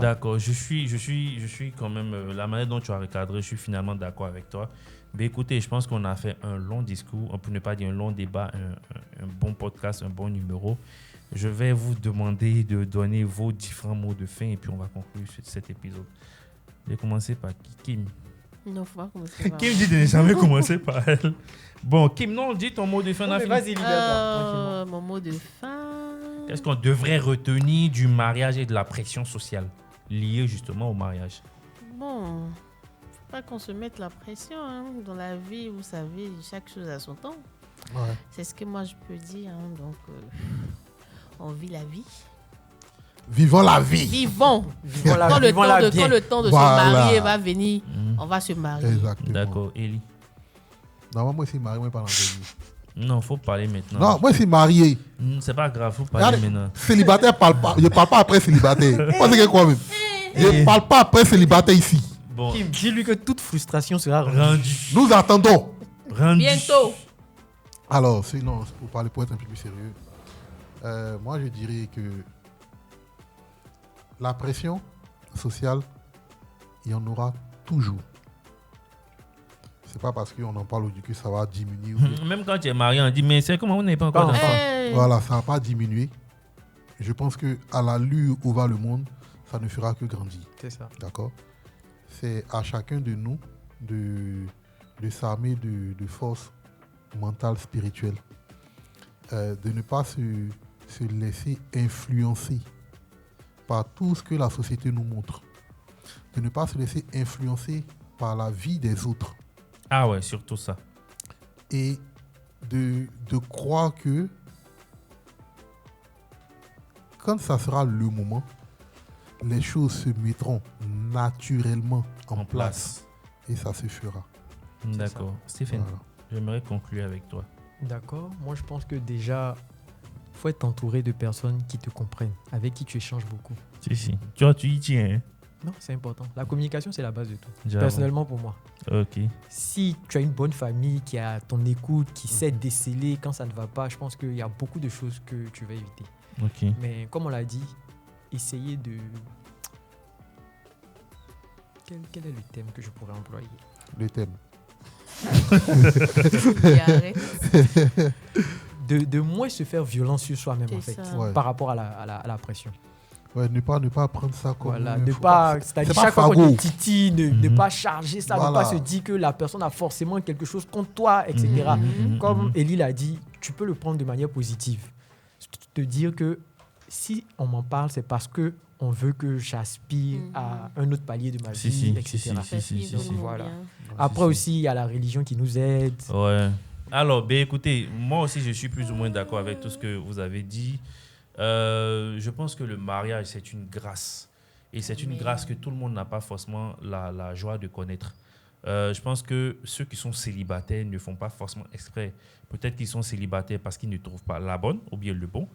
D'accord, je suis quand même, la manière dont tu as recadré, je suis finalement d'accord avec toi. Mais écoutez, je pense qu'on a fait un long discours, pour ne pas dire un long débat, un bon podcast, un bon numéro. Je vais vous demander de donner vos différents mots de fin et puis on va conclure cet épisode. Je vais commencer par Kim. Non, faut pas commencer par Kim dit de ne jamais commencer par elle. Bon, Kim, non, dis ton mot de fin. Vas-y, libère-toi. Mon mot de fin... Qu'est-ce qu'on devrait retenir du mariage et de la pression sociale liée justement au mariage? Bon, faut pas qu'on se mette la pression dans la vie, vous savez, chaque chose a son temps. Ouais. C'est ce que moi je peux dire. Donc, on vit la vie. Vivons la vie. Vivons. Quand le temps de se marier va venir, on va se marier. Exactement. D'accord, Eli. Non, moi, c'est marié, moi, pas l'envie. Non, faut parler maintenant. Non, moi, c'est marié. C'est pas grave, faut parler maintenant. Célibataire, parle pas. Je parle pas après célibataire. Moi, c'est quoi même? Je parle pas après célibataire ici. Bon. Kim, dis-lui que toute frustration sera rendue. Nous attendons. Bientôt. Alors, sinon, pour être un peu plus sérieux, moi, je dirais que la pression sociale, il y en aura toujours. C'est pas parce qu'on en parle aujourd'hui que ça va diminuer. Même quand tu es marié, on dit, mais c'est comment on n'est pas encore d'enfant. Voilà, ça va pas diminuer. Je pense qu'à l'allure où va le monde, ça ne fera que grandir. C'est ça. D'accord? C'est à chacun de nous de s'armer de force mentale, spirituelle. De ne pas se laisser influencer par tout ce que la société nous montre. De ne pas se laisser influencer par la vie des autres. Ah ouais, surtout ça. Et de croire que quand ça sera le moment, les choses se mettront naturellement en place. Et ça se fera. D'accord. Stéphane, j'aimerais conclure avec toi. D'accord. Moi, je pense que déjà, il faut être entouré de personnes qui te comprennent, avec qui tu échanges beaucoup. Si. Tu vois, tu y tiens. Hein? Non, c'est important. La communication, c'est la base de tout. Personnellement, pour moi. Ok. Si tu as une bonne famille qui a ton écoute, qui sait déceler quand ça ne va pas, je pense qu'il y a beaucoup de choses que tu vas éviter. Ok. Mais comme on l'a dit, essayez de... Quel est le thème que je pourrais employer? Le thème. de moins se faire violence sur soi-même, en fait, par rapport à la pression. Ouais, ne pas prendre ça comme... Voilà, c'est-à-dire chaque fois qu'on est titi, ne pas charger ça, ne pas se dire que la personne a forcément quelque chose contre toi, etc. Comme Eli l'a dit, tu peux le prendre de manière positive. Te dire que si on m'en parle, c'est parce que on veut que j'aspire à un autre palier de ma vie, etc. Voilà. Après aussi, il y a la religion qui nous aide. Ouais. Alors, écoutez, moi aussi, je suis plus ou moins d'accord avec tout ce que vous avez dit. Je pense que le mariage, c'est une grâce. Et c'est une grâce que tout le monde n'a pas forcément la joie de connaître. Je pense que ceux qui sont célibataires ne font pas forcément exprès. Peut-être qu'ils sont célibataires parce qu'ils ne trouvent pas la bonne ou bien le bon.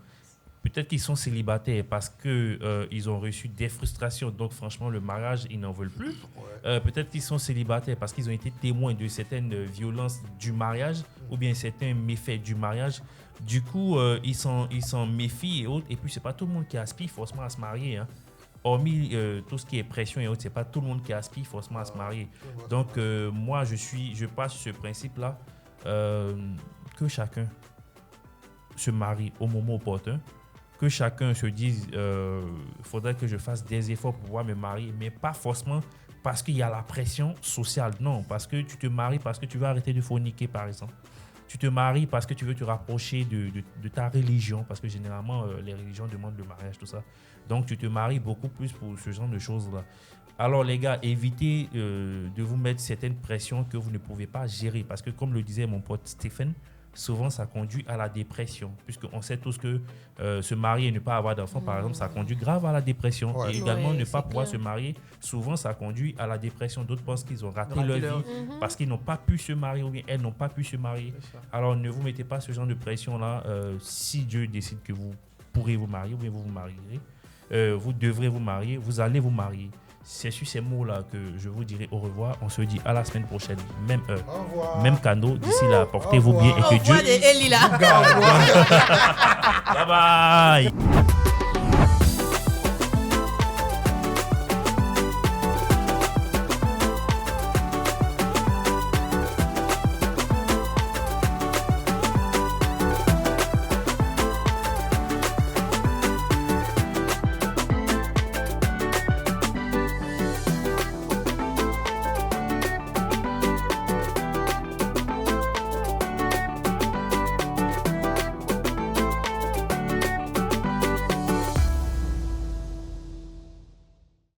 Peut-être qu'ils sont célibataires parce qu'ils ont reçu des frustrations. Donc, franchement, le mariage, ils n'en veulent plus. Peut-être qu'ils sont célibataires parce qu'ils ont été témoins de certaines violences du mariage ou bien certains méfaits du mariage. Du coup, ils s'en méfient et autres. Et puis, ce n'est pas tout le monde qui aspire forcément à se marier. Hein. Hormis tout ce qui est pression et autres, ce n'est pas tout le monde qui aspire forcément à se marier. Donc, moi, je passe sur ce principe-là que chacun se marie au moment opportun. Que chacun se dise, faudrait que je fasse des efforts pour pouvoir me marier, mais pas forcément parce qu'il y a la pression sociale. Non, parce que tu te maries parce que tu veux arrêter de forniquer, par exemple. Tu te maries parce que tu veux te rapprocher de ta religion, parce que généralement, les religions demandent le mariage, tout ça. Donc, tu te maries beaucoup plus pour ce genre de choses-là. Alors, les gars, évitez de vous mettre certaines pressions que vous ne pouvez pas gérer. Parce que, comme le disait mon pote Stéphane, souvent ça conduit à la dépression, puisqu'on sait tous que se marier et ne pas avoir d'enfants, par exemple, ça conduit grave à la dépression. Et également, ne pas pouvoir se marier, souvent ça conduit à la dépression. D'autres pensent qu'ils ont raté leur vie parce qu'ils n'ont pas pu se marier ou bien elles n'ont pas pu se marier. Alors, ne vous mettez pas ce genre de pression-là. Si Dieu décide que vous pourrez vous marier ou bien vous vous marierez, vous devrez vous marier, vous allez vous marier. C'est sur ces mots-là que je vous dirai au revoir. On se dit à la semaine prochaine, même heure, même canot. D'ici là, portez-vous bien et que Dieu... Bye bye.